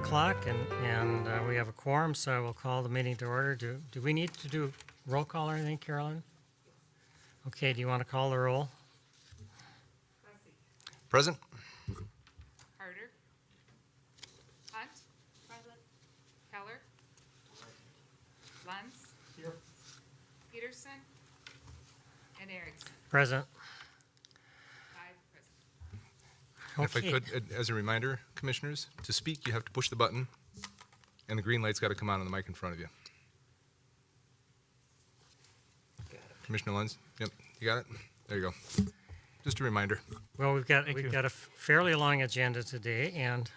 o'clock, and we have a quorum, so I will call the meeting to order. Do we need to do roll call or anything, Carolyn? Okay, do you want to call the roll? Present. Carter. Hunt. Present. Keller. Luntz. Here. Peterson. And Erickson. Present. 5 present. Okay. If I could, as a reminder, commissioners, to speak, you have to push the button, and the green light's got to come on the mic in front of you. Commissioner Lenz? Yep, you got it? There you go. Just a reminder. Well, we've got a fairly long agenda today, and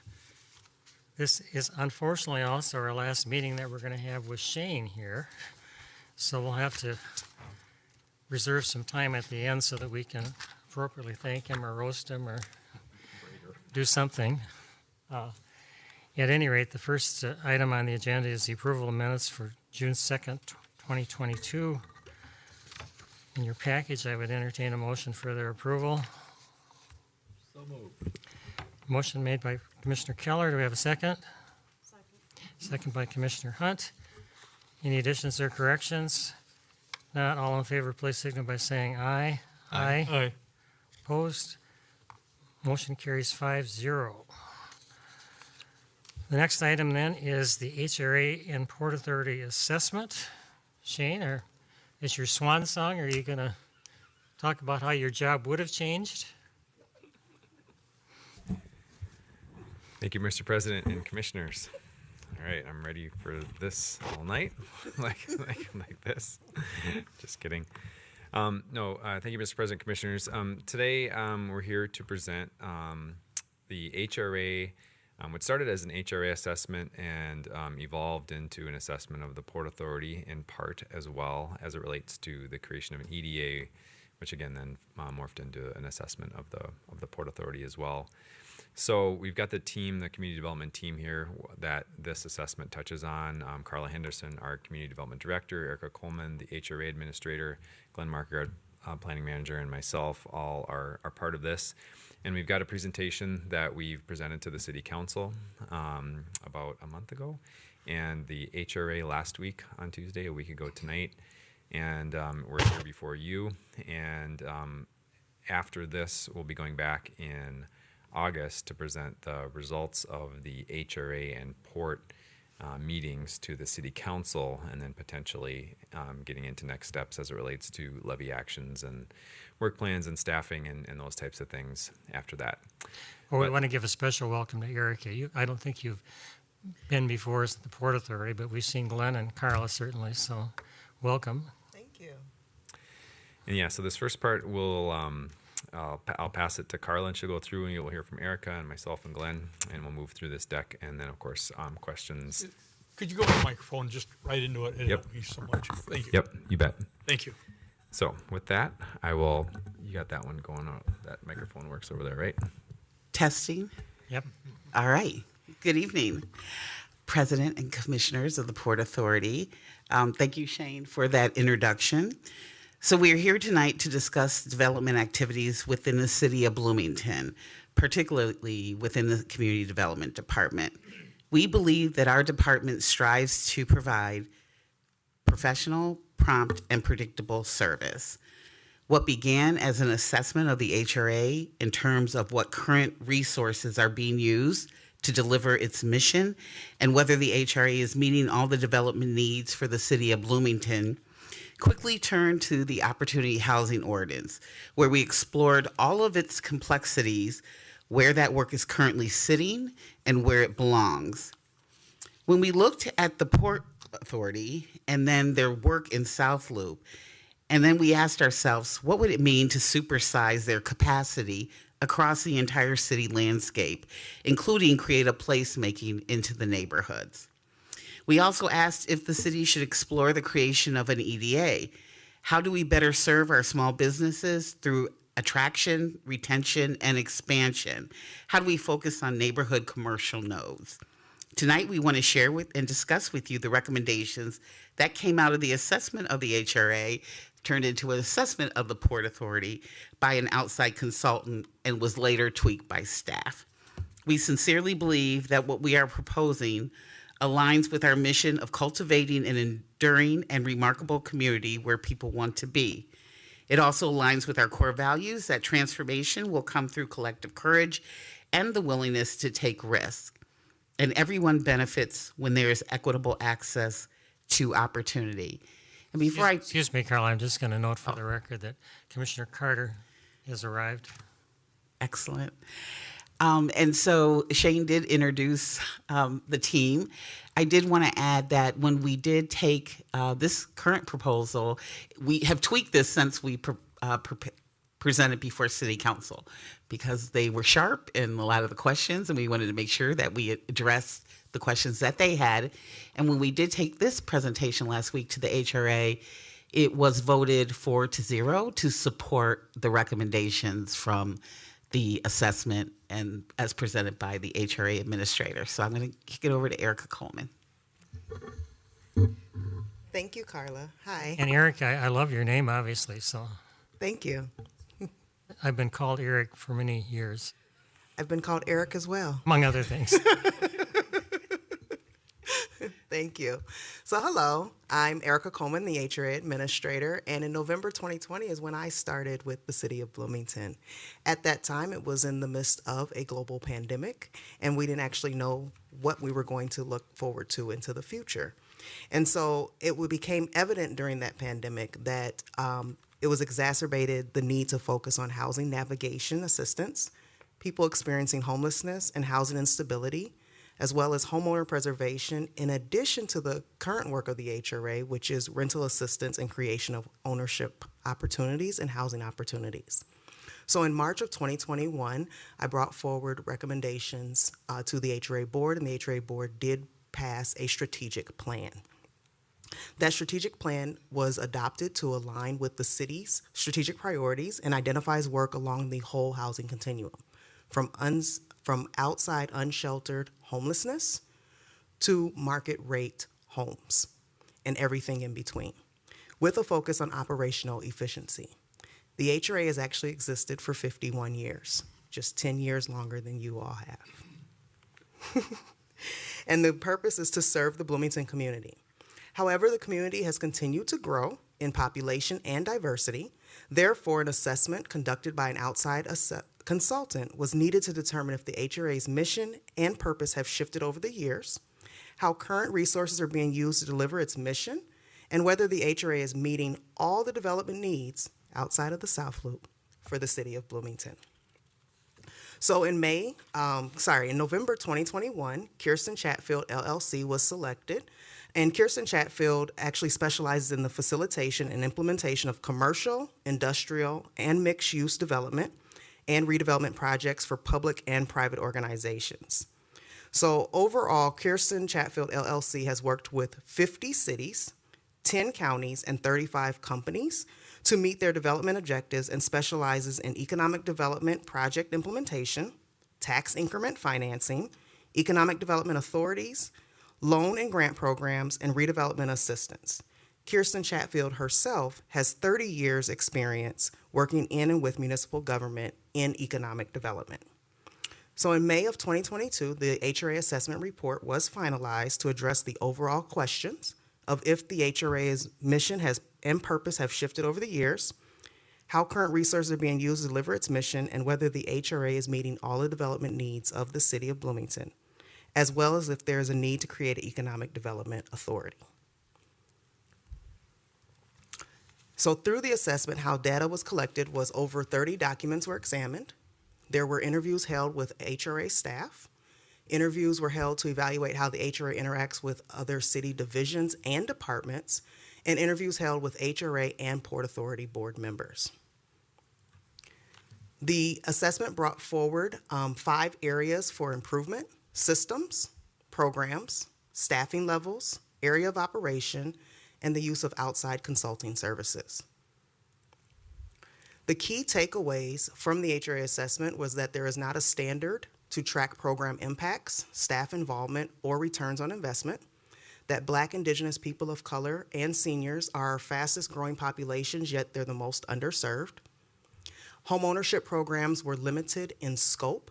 this is unfortunately also our last meeting that we're going to have with Shane here. So we'll have to reserve some time at the end so that we can appropriately thank him or roast him or do something. At any rate, the first item on the agenda is the approval of minutes for June 2nd, 2022. In your package, I would entertain a motion for their approval. So moved. Motion made by Commissioner Keller. Do we have a second? Second. Second by Commissioner Hunt. Any additions or corrections? Not all in favor, please signal by saying aye. Aye. Aye. Opposed? Motion carries 5-0. The next item then is the HRA and Port Authority assessment. Shane, is your swan song, or are you going to talk about how your job would have changed? Thank you, Mr. President and Commissioners. All right, I'm ready for this all night, like this. Just kidding. Thank you, Mr. President, Commissioners. Today, we're here to present the HRA, which started as an HRA assessment and evolved into an assessment of the Port Authority in part, as well as it relates to the creation of an EDA, which again then morphed into an assessment of the Port Authority as well. So we've got the team, the community development team here that this assessment touches on. Carla Henderson, our community development director, Erica Coleman, the HRA administrator, Glenn Marker, planning manager, and myself all are part of this. And we've got a presentation that we've presented to the city council about a month ago, and the HRA last week on Tuesday, a week ago tonight. And we're here before you. And after this, we'll be going back in August to present the results of the HRA and Port meetings to the city council, and then potentially getting into next steps as it relates to levy actions and work plans and staffing and those types of things after that. Well, we want to give a special welcome to Erica. I don't think you've been before us at the Port Authority, but we've seen Glenn and Carla certainly, so welcome. Thank you. And yeah, so this first part will I'll pass it to Carla, and she'll go through, and you'll hear from Erica and myself and Glenn, and we'll move through this deck, and then of course questions. Could you go with the microphone just right into it? It'll Yep. help me so much. Thank you. Yep, you bet. Thank you. So with that, you got that one going on. That microphone works over there, right? Testing. Yep. All right. Good evening, President and Commissioners of the Port Authority. Thank you, Shane, for that introduction. So we are here tonight to discuss development activities within the city of Bloomington, particularly within the Community Development Department. We believe that our department strives to provide professional, prompt, and predictable service. What began as an assessment of the HRA in terms of what current resources are being used to deliver its mission and whether the HRA is meeting all the development needs for the city of Bloomington quickly turned to the Opportunity Housing Ordinance, where we explored all of its complexities, where that work is currently sitting, and where it belongs. When we looked at the Port Authority and then their work in South Loop, and then we asked ourselves, what would it mean to supersize their capacity across the entire city landscape, including creative placemaking into the neighborhoods? We also asked if the city should explore the creation of an EDA. How do we better serve our small businesses through attraction, retention, and expansion? How do we focus on neighborhood commercial nodes? Tonight, we want to share with and discuss with you the recommendations that came out of the assessment of the HRA, turned into an assessment of the Port Authority by an outside consultant, and was later tweaked by staff. We sincerely believe that what we are proposing aligns with our mission of cultivating an enduring and remarkable community where people want to be. It also aligns with our core values that transformation will come through collective courage and the willingness to take risks. And everyone benefits when there is equitable access to opportunity. And before Excuse me, Carla, I'm just going to note for the record that Commissioner Carter has arrived. Excellent. And so Shane did introduce the team. I did want to add that when we did take this current proposal, we have tweaked this since we presented before City Council because they were sharp in a lot of the questions, and we wanted to make sure that we addressed the questions that they had. And when we did take this presentation last week to the HRA, it was voted 4-0 to support the recommendations from the assessment and as presented by the HRA administrator. So I'm going to kick it over to Erica Coleman. Thank you, Carla. Hi. And Eric, I love your name, obviously, so Thank you. I've been called Eric for many years, I've been called Eric as well. among other things. Thank you. So hello, I'm Erica Coleman, the HRA administrator, and in November 2020 is when I started with the city of Bloomington. At that time, it was in the midst of a global pandemic, and we didn't actually know what we were going to look forward to into the future. And so it became evident during that pandemic that it was exacerbated the need to focus on housing navigation assistance, people experiencing homelessness and housing instability, as well as homeowner preservation, in addition to the current work of the HRA, which is rental assistance and creation of ownership opportunities and housing opportunities. So in March of 2021, I brought forward recommendations to the HRA board, and the HRA board did pass a strategic plan. That strategic plan was adopted to align with the city's strategic priorities and identifies work along the whole housing continuum, from outside unsheltered homelessness to market rate homes and everything in between, with a focus on operational efficiency. The HRA has actually existed for 51 years, just 10 years longer than you all have. And the purpose is to serve the Bloomington community. However, the community has continued to grow in population and diversity. Therefore, an assessment conducted by an outside consultant was needed to determine if the HRA's mission and purpose have shifted over the years, how current resources are being used to deliver its mission, and whether the HRA is meeting all the development needs outside of the South Loop for the city of Bloomington. So in November 2021, Kirsten Chatfield LLC was selected, and Kirsten Chatfield actually specializes in the facilitation and implementation of commercial, industrial, and mixed-use development and redevelopment projects for public and private organizations. So overall, Kirsten Chatfield LLC has worked with 50 cities, 10 counties, and 35 companies to meet their development objectives, and specializes in economic development project implementation, tax increment financing, economic development authorities, loan and grant programs, and redevelopment assistance. Kirsten Chatfield herself has 30 years experience working in and with municipal government in economic development. So in May of 2022, the Hra Assessment Report was finalized to address the overall questions of if the HRA's mission and purpose have shifted over the years, how current resources are being used to deliver its mission, and whether the HRA is meeting all the development needs of the city of Bloomington, as well as if there is a need to create an economic development authority. So through the assessment, how data was collected was over 30 documents were examined. There were interviews held with HRA staff. Interviews were held to evaluate how the HRA interacts with other city divisions and departments, and interviews held with HRA and Port Authority board members. The assessment brought forward 5 areas for improvement: systems, programs, staffing levels, area of operation, and the use of outside consulting services. The key takeaways from the HRA assessment was that there is not a standard to track program impacts, staff involvement, or returns on investment, that Black, Indigenous, people of color, and seniors are our fastest growing populations, yet they're the most underserved. Homeownership programs were limited in scope,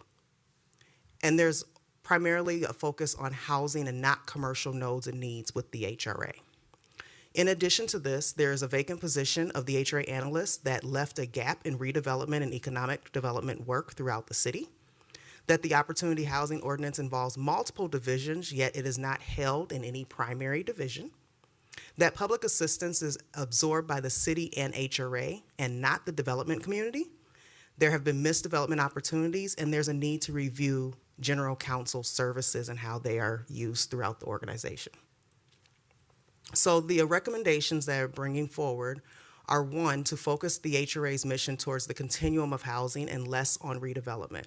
And there's primarily a focus on housing and not commercial nodes and needs with the HRA. In addition to this, there is a vacant position of the HRA analyst that left a gap in redevelopment and economic development work throughout the city. That the Opportunity Housing Ordinance involves multiple divisions, yet it is not held in any primary division. That public assistance is absorbed by the city and HRA and not the development community. There have been missed development opportunities, and there's a need to review general counsel services and how they are used throughout the organization. So the recommendations that are bringing forward are, one, to focus the HRA's mission towards the continuum of housing and less on redevelopment.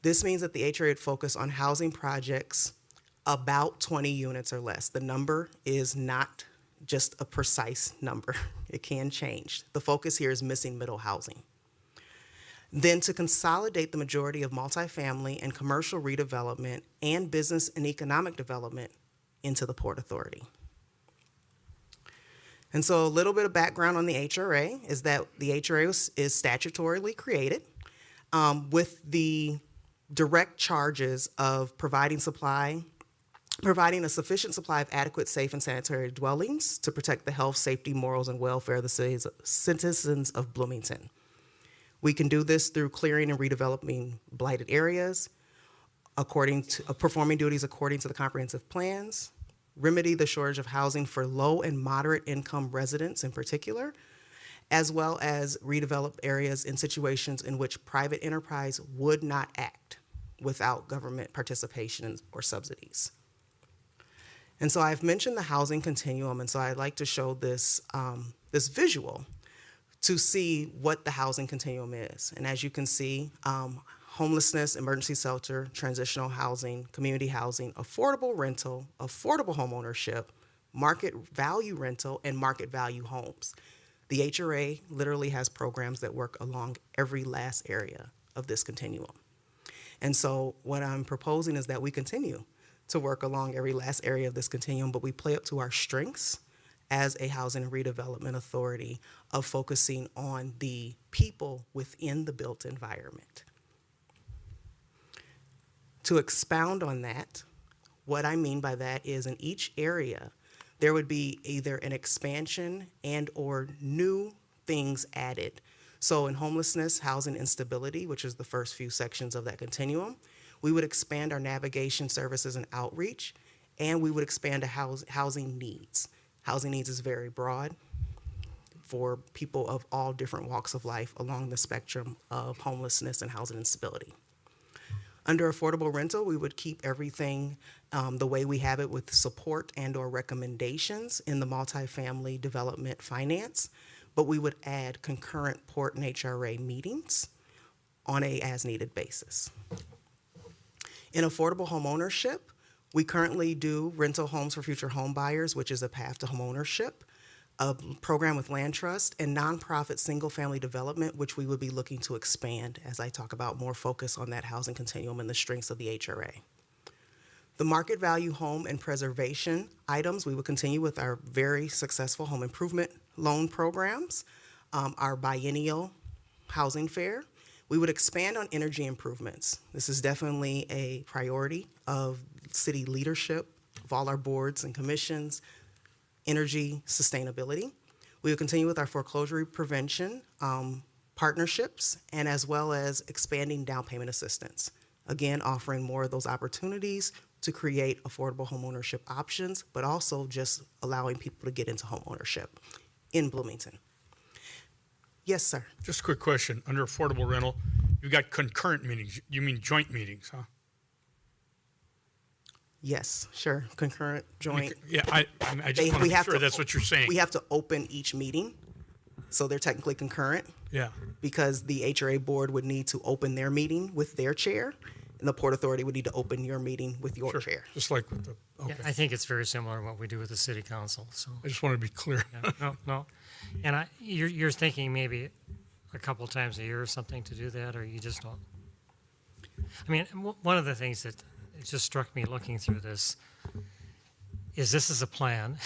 This means that the HRA would focus on housing projects about 20 units or less. The number is not just a precise number. It can change. The focus here is missing middle housing. Then to consolidate the majority of multifamily and commercial redevelopment and business and economic development into the Port Authority. And so a little bit of background on the HRA is that the HRA is statutorily created with the direct charges of providing a sufficient supply of adequate, safe, and sanitary dwellings to protect the health, safety, morals, and welfare of the citizens of Bloomington. We can do this through clearing and redeveloping blighted areas, performing duties according to the comprehensive plans, remedy the shortage of housing for low and moderate income residents in particular, as well as redevelop areas in situations in which private enterprise would not act without government participation or subsidies. And so I've mentioned the housing continuum, and so I'd like to show this, this visual to see what the housing continuum is. And as you can see, homelessness, emergency shelter, transitional housing, community housing, affordable rental, affordable homeownership, market value rental, and market value homes. The HRA literally has programs that work along every last area of this continuum. And so what I'm proposing is that we continue to work along every last area of this continuum, but we play up to our strengths as a housing and redevelopment authority of focusing on the people within the built environment. To expound on that, what I mean by that is in each area, there would be either an expansion and or new things added. So in homelessness, housing instability, which is the first few sections of that continuum, we would expand our navigation services and outreach, and we would expand to housing needs. Housing needs is very broad for people of all different walks of life along the spectrum of homelessness and housing instability. Under affordable rental, we would keep everything the way we have it with support and or recommendations in the multifamily development finance, but we would add concurrent Port and HRA meetings on a as-needed basis. In affordable homeownership, we currently do rental homes for future home buyers, which is a path to homeownership, a program with land trust, and nonprofit single-family development, which we would be looking to expand as I talk about more focus on that housing continuum and the strengths of the HRA. The market value home and preservation items, we will continue with our very successful home improvement loan programs, our biennial housing fair. We would expand on energy improvements. This is definitely a priority of city leadership, of all our boards and commissions, energy sustainability. We will continue with our foreclosure prevention partnerships, and as well as expanding down payment assistance. Again, offering more of those opportunities to create affordable homeownership options, but also just allowing people to get into homeownership in Bloomington. Yes, sir. Just a quick question. Under affordable rental, you've got concurrent meetings. You mean joint meetings, huh? Yes, sure. Concurrent, joint. Yeah, I just want to be sure that's what you're saying. We have to open each meeting, so they're technically concurrent. Yeah. Because the HRA board would need to open their meeting with their chair, and the Port Authority would need to open your meeting with your chair. Just like with the, okay. Yeah, I think it's very similar to what we do with the city council, so. I just want to be clear. Yeah, no. And you're thinking maybe a couple times a year or something to do that, or you just don't? I mean, one of the things that it just struck me looking through this is this is a plan,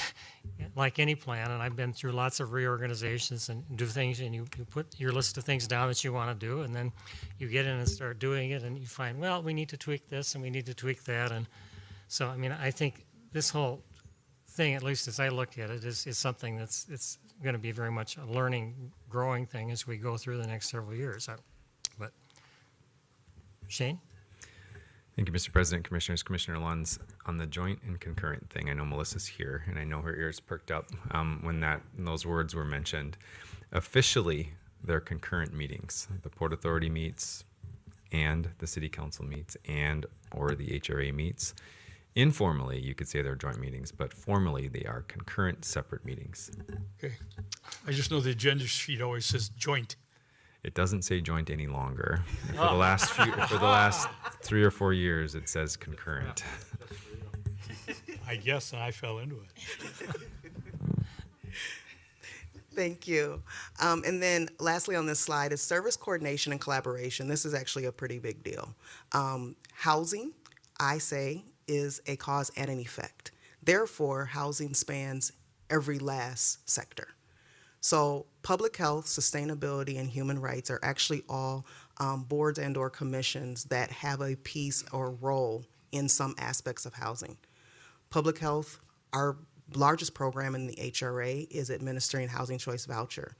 like any plan, and I've been through lots of reorganizations and do things, and you put your list of things down that you want to do, and then you get in and start doing it, and you find, well, we need to tweak this and we need to tweak that. And so, I mean, I think this whole thing, at least as I look at it, is something it's going to be very much a learning, growing thing as we go through the next several years. But Shane? Thank you, Mr. President, Commissioners. Commissioner Lunds, on the joint and concurrent thing, I know Melissa's here, and I know her ears perked up when those words were mentioned. Officially, they're concurrent meetings. The Port Authority meets, and the City Council meets, or the HRA meets. Informally, you could say they're joint meetings, but formally, they are concurrent, separate meetings. Okay. I just know the agenda sheet always says joint. It doesn't say joint any longer. For the last 3 or 4 years, it says concurrent. I guess I fell into it. Thank you. And then lastly on this slide is service coordination and collaboration. This is actually a pretty big deal. Housing, I say, is a cause and an effect. Therefore, housing spans every last sector. So public health, sustainability, and human rights are actually all boards and or commissions that have a piece or role in some aspects of housing. Public health, our largest program in the HRA is administering housing choice voucher.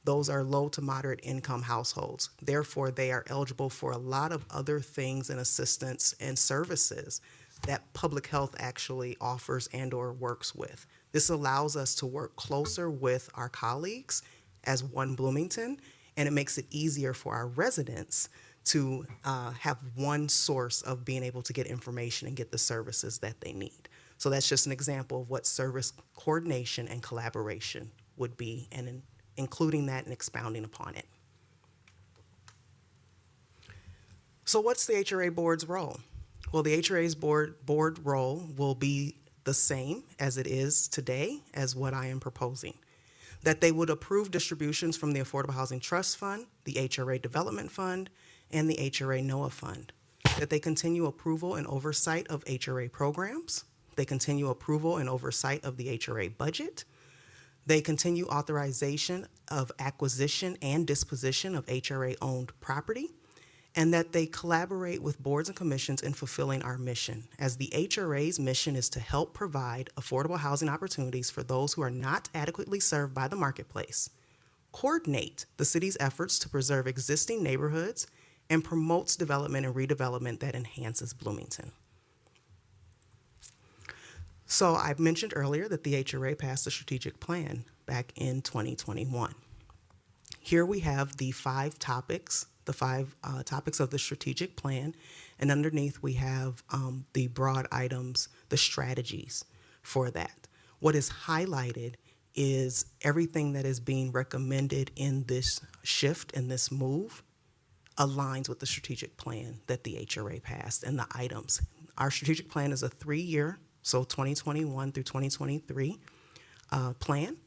Those are low to moderate income households. Therefore, they are eligible for a lot of other things and assistance and services that public health actually offers and or works with. This allows us to work closer with our colleagues as one Bloomington, and it makes it easier for our residents to have one source of being able to get information and get the services that they need. So that's just an example of what service coordination and collaboration would be, and including that and expounding upon it. So what's the HRA board's role? Well, the HRA's board role will be the same as it is today as what I am proposing. That they would approve distributions from the Affordable Housing Trust Fund, the HRA Development Fund, and the HRA NOAA Fund. That they continue approval and oversight of HRA programs. They continue approval and oversight of the HRA budget. They continue authorization of acquisition and disposition of HRA-owned property. And that they collaborate with boards and commissions in fulfilling our mission, as the HRA's mission is to help provide affordable housing opportunities for those who are not adequately served by the marketplace, coordinate the city's efforts to preserve existing neighborhoods, and promotes development and redevelopment that enhances Bloomington. So I've mentioned earlier that the HRA passed a strategic plan back in 2021. Here we have the five topics of the strategic plan, and underneath we have the broad items, the strategies for that. What is highlighted is everything that is being recommended in this shift and this move aligns with the strategic plan that the HRA passed and the items. Our strategic plan is a 3-year, so 2021 through 2023 plan,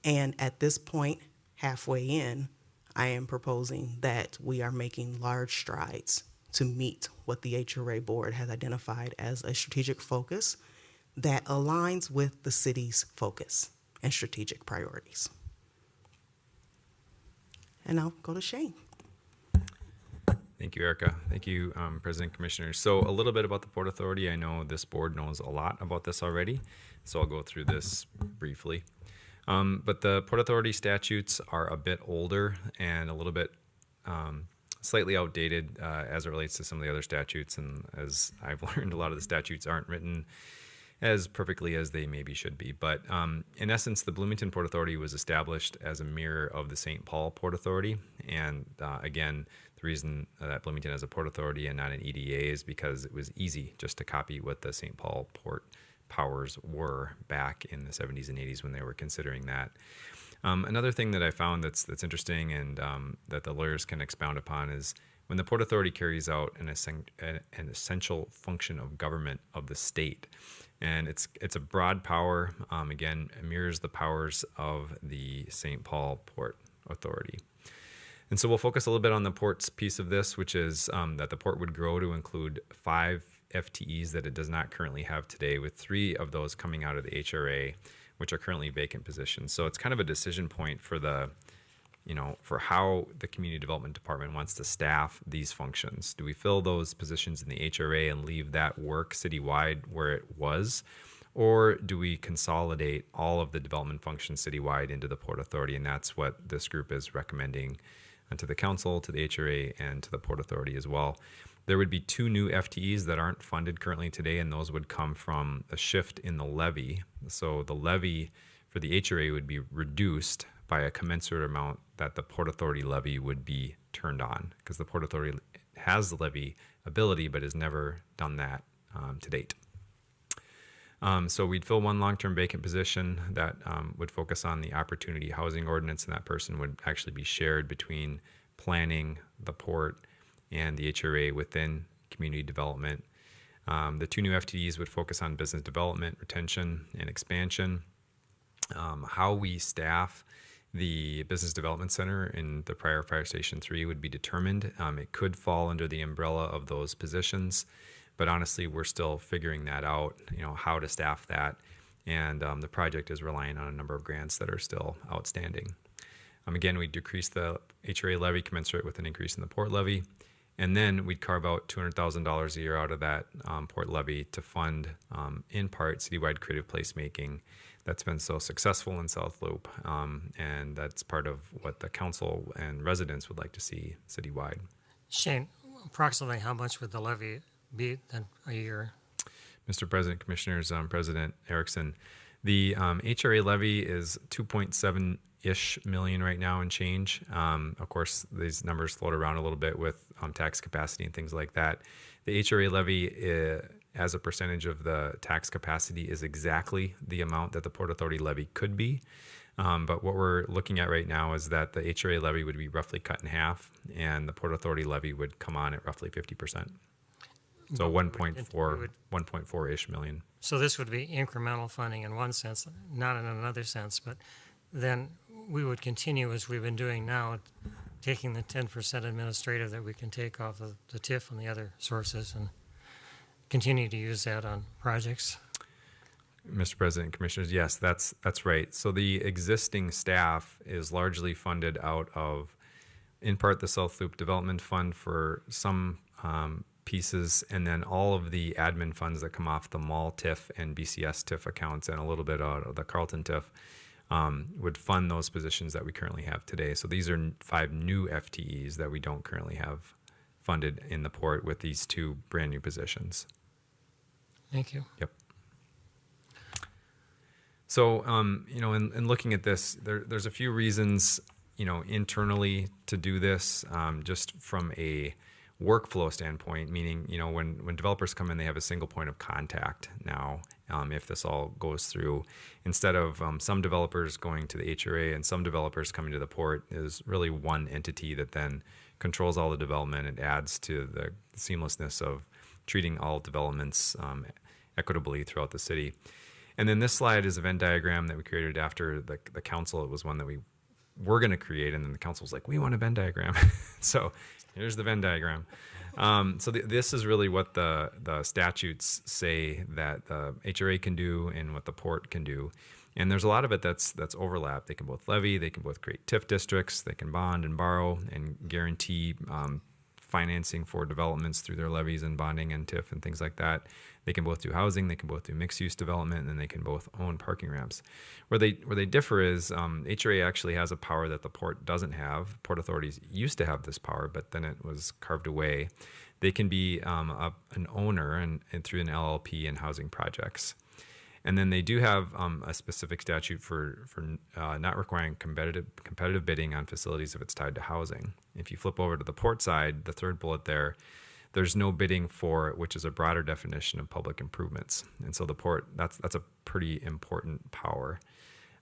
and at this point, halfway in, I am proposing that we are making large strides to meet what the HRA board has identified as a strategic focus that aligns with the city's focus and strategic priorities. And I'll go to Shane. Thank you, Erica. Thank you, President, Commissioners. So a little bit about the Port Authority. I know this board knows a lot about this already, so I'll go through this briefly. But the Port Authority statutes are a bit older and a little bit slightly outdated as it relates to some of the other statutes. And as I've learned, a lot of the statutes aren't written as perfectly as they maybe should be. But in essence, the Bloomington Port Authority was established as a mirror of the St. Paul Port Authority. And again, the reason that Bloomington has a Port Authority and not an EDA is because it was easy just to copy what the St. Paul Port powers were back in the 70s and 80s when they were considering that. Another thing that I found that's interesting and that the lawyers can expound upon is when the Port Authority carries out an essential function of government of the state. And it's a broad power, again, it mirrors the powers of the St. Paul Port Authority. And so we'll focus a little bit on the port's piece of this, which is that the port would grow to include 5 FTEs that it does not currently have today, with 3 of those coming out of the HRA, which are currently vacant positions. So it's kind of a decision point for for how the community development department wants to staff these functions. Do we fill those positions in the HRA and leave that work citywide where it was? Or do we consolidate all of the development functions citywide into the Port Authority? And that's what this group is recommending to the council, to the HRA, and to the Port Authority as well. There would be 2 new FTEs that aren't funded currently today, and those would come from a shift in the levy. So the levy for the HRA would be reduced by a commensurate amount that the Port Authority levy would be turned on, because the Port Authority has the levy ability but has never done that to date. So we'd fill 1 long-term vacant position that would focus on the opportunity housing ordinance, and that person would actually be shared between planning, the port, and the HRA within community development. The 2 new FTEs would focus on business development, retention, and expansion. How we staff the Business Development Center in the prior Fire Station 3 would be determined. It could fall under the umbrella of those positions, but honestly, we're still figuring that out, how to staff that. And the project is relying on a number of grants that are still outstanding. Again, we decrease the HRA levy commensurate with an increase in the port levy. And then we'd carve out $200,000 a year out of that port levy to fund, in part, citywide creative placemaking that's been so successful in South Loop. And that's part of what the council and residents would like to see citywide. Shane, approximately how much would the levy be then a year? Mr. President, Commissioners, President Erickson, the HRA levy is 2.7-ish million right now and change. Of course, these numbers float around a little bit with tax capacity and things like that. The HRA levy, as a percentage of the tax capacity, is exactly the amount that the Port Authority levy could be. But what we're looking at right now is that the HRA levy would be roughly cut in half, and the Port Authority levy would come on at roughly 50%. So 1.4-ish million. So this would be incremental funding in one sense, not in another sense, but then we would continue as we've been doing now, taking the 10% administrative that we can take off of the TIF and the other sources and continue to use that on projects. Mr. President, Commissioners, yes, that's right. So the existing staff is largely funded out of, in part, the South Loop Development Fund for some pieces, and then all of the admin funds that come off the mall TIF and BCS TIF accounts, and a little bit out of the Carlton TIF, would fund those positions that we currently have today. So these are 5 new FTEs that we don't currently have funded in the port with these 2 brand new positions. Thank you. Yep. So, in looking at this, there's a few reasons, internally to do this, just from a workflow standpoint, meaning, when developers come in, they have a single point of contact now, if this all goes through. Instead of some developers going to the HRA and some developers coming to the port, is really one entity that then controls all the development. It adds to the seamlessness of treating all developments equitably throughout the city. And then this slide is a Venn diagram that we created after the council. It was one that we were going to create, and then the council was like, we want a Venn diagram. So here's the Venn diagram. This is really what the statutes say that the HRA can do and what the port can do. And there's a lot of it that's overlap. They can both levy, they can both create TIF districts, they can bond and borrow and guarantee financing for developments through their levies and bonding and TIF and things like that. They can both do housing, they can both do mixed-use development, and then they can both own parking ramps. Where they differ is HRA actually has a power that the port doesn't have. Port authorities used to have this power, but then it was carved away. They can be an owner and through an LLP in housing projects. And then they do have a specific statute for not requiring competitive bidding on facilities if it's tied to housing. If you flip over to the port side, the third bullet there's no bidding for, which is a broader definition of public improvements. And so the port, that's a pretty important power.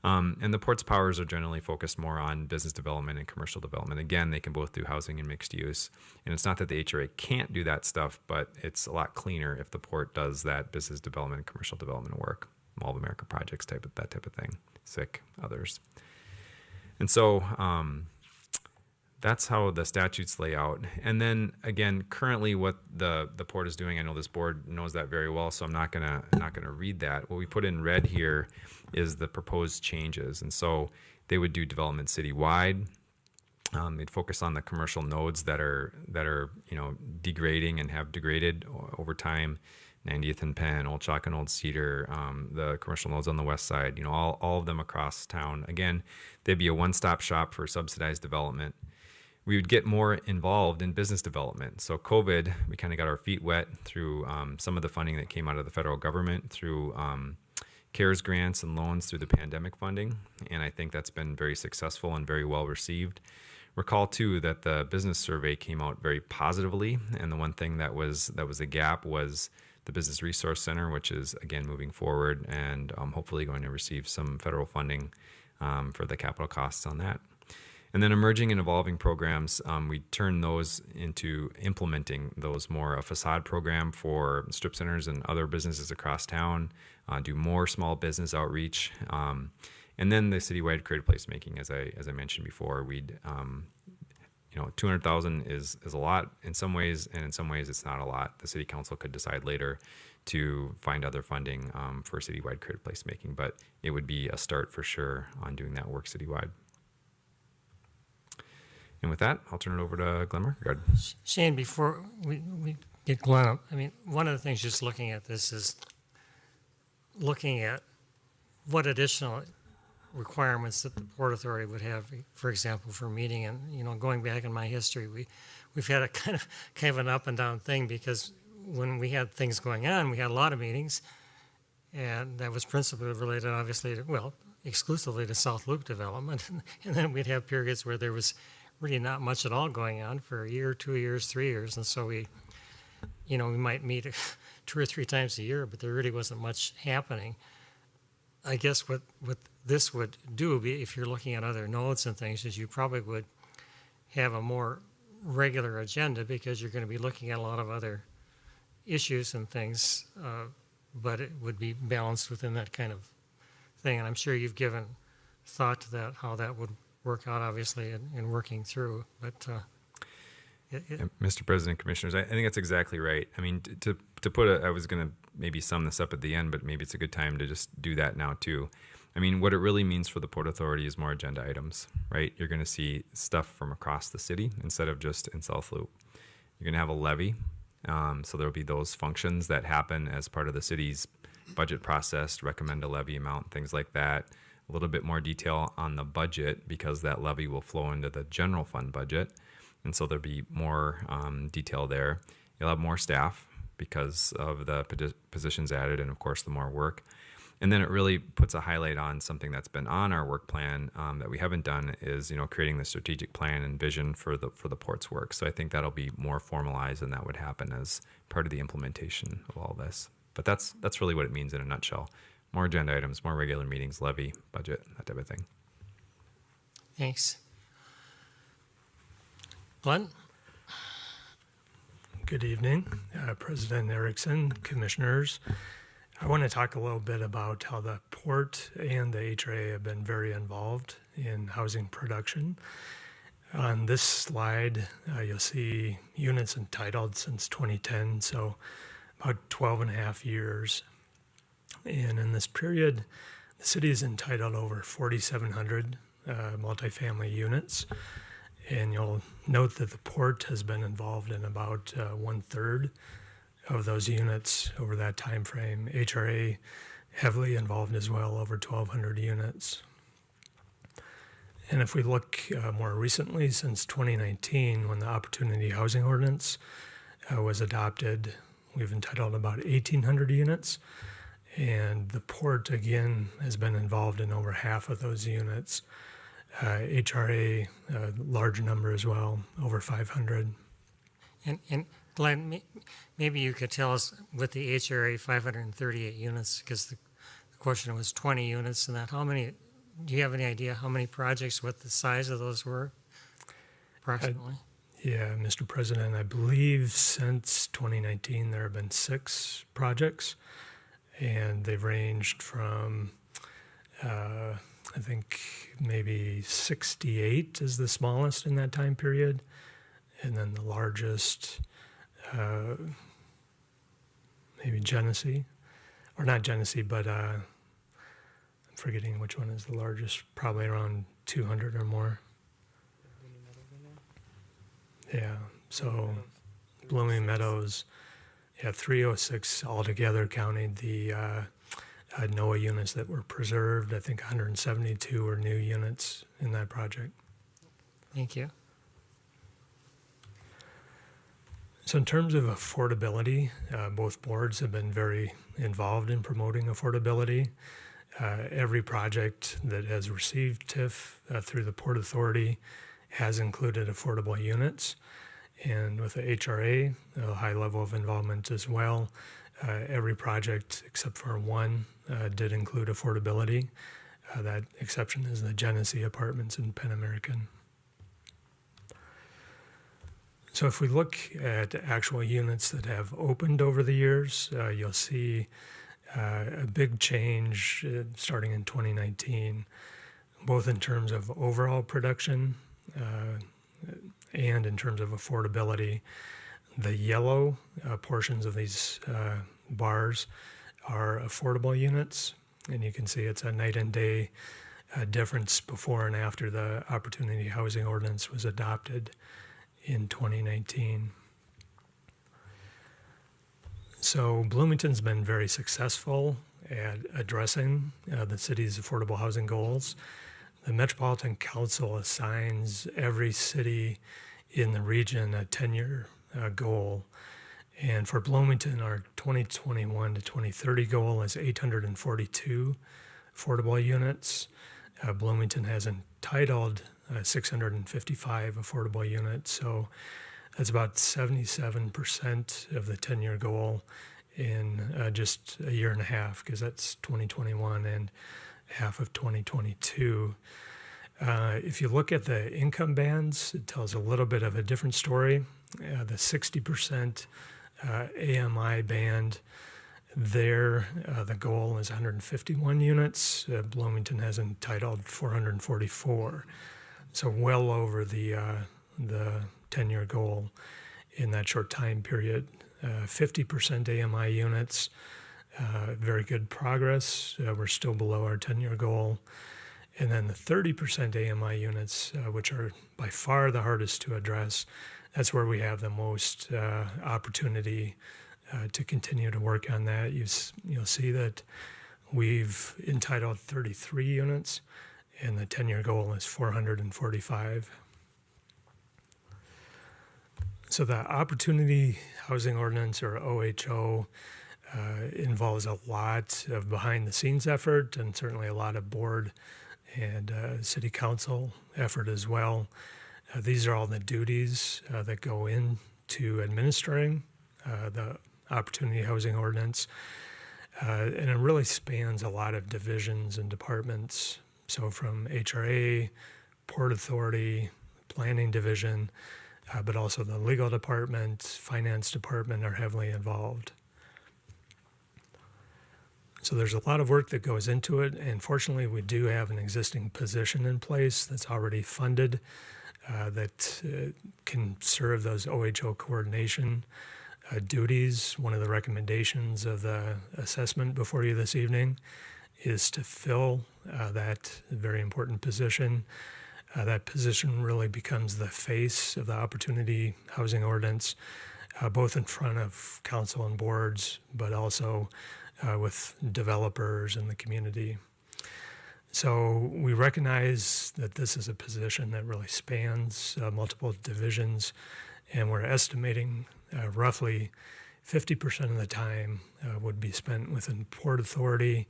And the port's powers are generally focused more on business development and commercial development. Again, they can both do housing and mixed use. And it's not that the HRA can't do that stuff, but it's a lot cleaner if the port does that business development and commercial development work. Mall of America projects, that type of thing, SIC, others. And so that's how the statutes lay out. And then again, currently what the port is doing, I know this board knows that very well, so I'm not gonna read that. What we put in red here is the proposed changes, and so they would do development citywide. They'd focus on the commercial nodes that are degrading and have degraded over time. 90th and Penn, Old Chalk and Old Cedar, the commercial nodes on the west side, all of them across town. Again, they'd be a one-stop shop for subsidized development. We would get more involved in business development. So COVID, we kind of got our feet wet through some of the funding that came out of the federal government, through CARES grants and loans through the pandemic funding. And I think that's been very successful and very well received. Recall too that the business survey came out very positively. And the one thing that was a gap was the Business Resource Center, which is again moving forward and hopefully going to receive some federal funding for the capital costs on that. And then emerging and evolving programs, we turn those into implementing those more, a facade program for strip centers and other businesses across town, do more small business outreach, and then the citywide creative placemaking, as I mentioned before. We'd 200,000 is a lot in some ways, and in some ways it's not a lot. The city council could decide later to find other funding for citywide creative placemaking, but it would be a start for sure on doing that work citywide. And with that, I'll turn it over to Glenn Markegard. Shane, before we get Glenn up, I mean, one of the things just looking at this is looking at what additional requirements that the Port Authority would have, for example, for meeting. And going back in my history, we've had a kind of an up and down thing, because when we had things going on, we had a lot of meetings, and that was principally related, obviously, exclusively to South Loop development. And then we'd have periods where there was really not much at all going on for a year, 2 years, 3 years, and so we might meet 2 or 3 times a year, but there really wasn't much happening. I guess what this would do, if you're looking at other nodes and things, is you probably would have a more regular agenda, because you're going to be looking at a lot of other issues and things, but it would be balanced within that kind of thing. And I'm sure you've given thought to that, how that would work out, obviously, in working through. But Mr. President, Commissioners, I think that's exactly right. I mean, to put it, I was going to maybe sum this up at the end, but maybe it's a good time to just do that now too. I mean, what it really means for the Port Authority is more agenda items, right? You're going to see stuff from across the city instead of just in South Loop. You're going to have a levy, so there'll be those functions that happen as part of the city's budget process, recommend a levy amount, things like that. A little bit more detail on the budget, because that levy will flow into the general fund budget. And so there'll be more detail there. You'll have more staff because of the positions added, and of course the more work. And then it really puts a highlight on something that's been on our work plan that we haven't done, is creating the strategic plan and vision for the port's work. So I think that'll be more formalized, and that would happen as part of the implementation of all this. But that's really what it means in a nutshell. More agenda items, more regular meetings, levy, budget, that type of thing. thanks. Glenn? Good evening, President Erickson, Commissioners. I want to talk a little bit about how the Port and the HRA have been very involved in housing production. On this slide, you'll see units entitled since 2010, so about 12 and a half years. And in this period, the city has entitled over 4,700 multifamily units. And you'll note that the Port has been involved in about 1/3 of those units over that time frame. HRA heavily involved as well, over 1,200 units. And if we look more recently, since 2019, when the Opportunity Housing Ordinance was adopted, we've entitled about 1,800 units. And the Port, again, has been involved in over half of those units. HRA, a large number as well, over 500. And Glenn, maybe you could tell us with the HRA 538 units, because the question was 20 units and that. How many, do you have any idea how many projects, what the size of those were approximately? Yeah, Mr. President, I believe since 2019 there have been 6 projects, and they've ranged from I think maybe 68 is the smallest in that time period. And then the largest, maybe Genesee, or not Genesee, but I'm forgetting which one is the largest, probably around 200 or more. Yeah, so Blooming Meadows, yeah, 306 altogether, counting the NOAA units that were preserved. I think 172 were new units in that project. Thank you. So in terms of affordability, both boards have been very involved in promoting affordability. Every project that has received TIF through the Port Authority has included affordable units. And with the HRA, a high level of involvement as well. Every project except for one did include affordability. That exception is the Genesee Apartments in Penn American. So if we look at actual units that have opened over the years, you'll see a big change starting in 2019, both in terms of overall production and in terms of affordability. The yellow portions of these bars are affordable units, and you can see it's a night and day difference before and after the Opportunity Housing Ordinance was adopted in 2019. So Bloomington's been very successful at addressing the city's affordable housing goals. The Metropolitan Council assigns every city in the region a 10-year goal. And for Bloomington, our 2021 to 2030 goal is 842 affordable units. Bloomington has entitled 655 affordable units. So that's about 77% of the 10-year goal in just a year and a half, because that's 2021 and half of 2022. If you look at the income bands, it tells a little bit of a different story. The 60% AMI band, there the goal is 151 units. Bloomington has entitled 444, so well over the 10-year goal in that short time period. 50% AMI units, very good progress. We're still below our 10-year goal. And then the 30% AMI units, which are by far the hardest to address, that's where we have the most opportunity to continue to work on that. You'll see that we've entitled 33 units, and the 10-year goal is 445. So the Opportunity Housing Ordinance, or OHO, involves a lot of behind-the-scenes effort, and certainly a lot of board and city council effort as well. These are all the duties that go into administering the Opportunity Housing Ordinance. And it really spans a lot of divisions and departments. So from HRA, Port Authority, Planning Division, but also the legal department, finance department are heavily involved. So there's a lot of work that goes into it, and fortunately we do have an existing position in place that's already funded that can serve those OHO coordination duties. One of the recommendations of the assessment before you this evening is to fill that very important position. That position really becomes the face of the Opportunity Housing Ordinance, both in front of council and boards, but also with developers and the community. So we recognize that this is a position that really spans multiple divisions, and we're estimating roughly 50% of the time would be spent within Port Authority.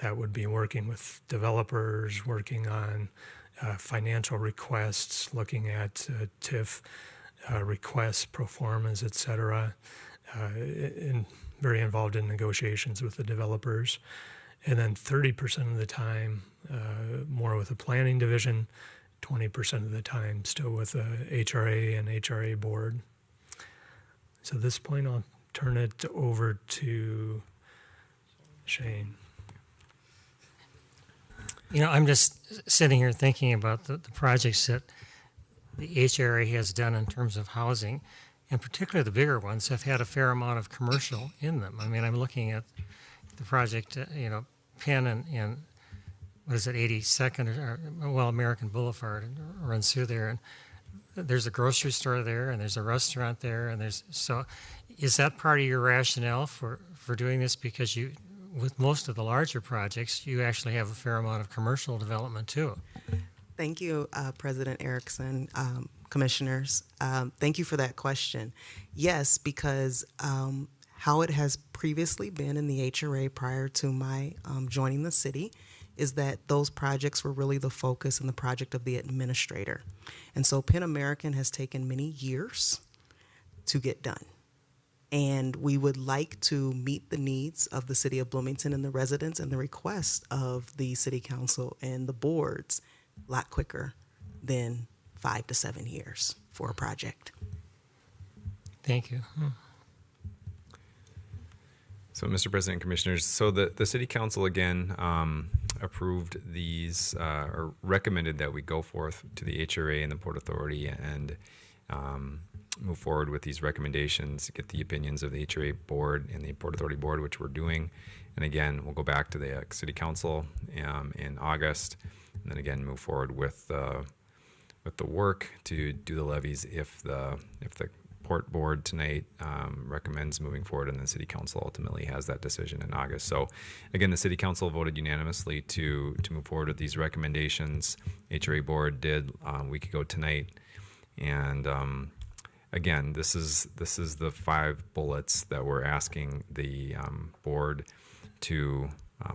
That would be working with developers, working on financial requests, looking at TIF requests, pro formas, et cetera, and very involved in negotiations with the developers. And then 30% of the time, more with the planning division, 20% of the time still with the HRA and HRA board. So at this point, I'll turn it over to Shane. You know, I'm just sitting here thinking about the projects that the HRA has done in terms of housing, and particularly the bigger ones have had a fair amount of commercial in them. I mean, I'm looking at the project, Penn and what is it, 82nd, American Boulevard runs through there, and there's a grocery store there, and there's a restaurant there, and is that part of your rationale for doing this? Because with most of the larger projects, you actually have a fair amount of commercial development too. Thank you, President Erickson, commissioners. Thank you for that question. Yes, because how it has previously been in the HRA prior to my joining the city is that those projects were really the focus and the project of the administrator. And so Penn American has taken many years to get done. And we would like to meet the needs of the city of Bloomington and the residents and the requests of the city council and the boards a lot quicker than 5 to 7 years for a project. Thank you. So, Mr. President and Commissioners, so the City Council again approved these or recommended that we go forth to the HRA and the Port Authority and move forward with these recommendations, get the opinions of the HRA Board and the Port Authority Board, which we're doing. And again, we'll go back to the City Council in August, and then again move forward with the work to do the levies if the Port Board tonight recommends moving forward, and the City Council ultimately has that decision in August. So again, the City Council voted unanimously to move forward with these recommendations. HRA Board did a week ago tonight, and again, this is the 5 bullets that we're asking the board to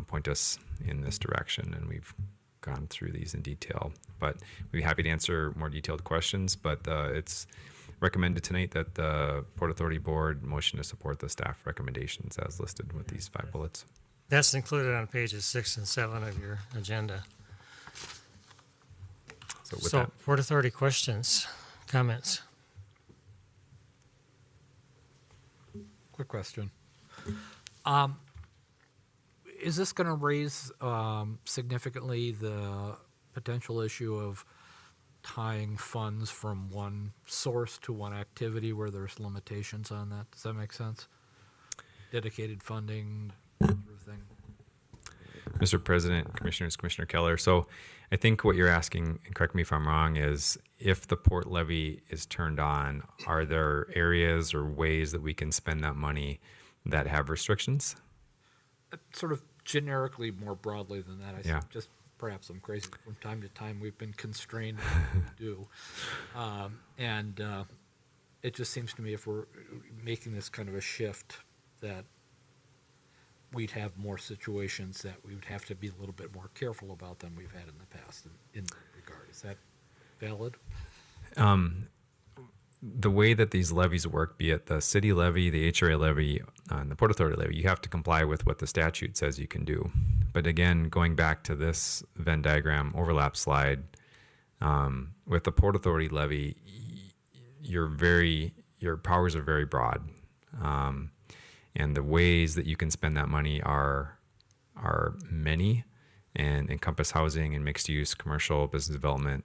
point us in this direction, and we've gone through these in detail. But we'd be happy to answer more detailed questions, but it's recommended tonight that the Port Authority Board motion to support the staff recommendations as listed with these 5 bullets. That's included on pages 6 and 7 of your agenda. So with So, that, Port Authority questions, comments? Quick question. Is this going to raise significantly the potential issue of tying funds from one source to one activity where there's limitations on that? Does that make sense? Dedicated funding, that sort of thing. Mr. President, Commissioners, Commissioner Keller. So I think what you're asking, and correct me if I'm wrong, is if the port levy is turned on, are there areas or ways that we can spend that money that have restrictions? Sort of generically, more broadly than that. Yeah. Just perhaps I'm crazy. From time to time, we've been constrained to do. And it just seems to me if we're making this kind of a shift that we'd have more situations that we would have to be a little bit more careful about than we've had in the past in that regard. Is that valid? The way that these levies work, be it the city levy, the HRA levy, and the Port Authority levy, you have to comply with what the statute says you can do. But again, going back to this Venn diagram overlap slide, with the Port Authority levy, your powers are very broad. And the ways that you can spend that money are many and encompass housing and mixed use, commercial, business development.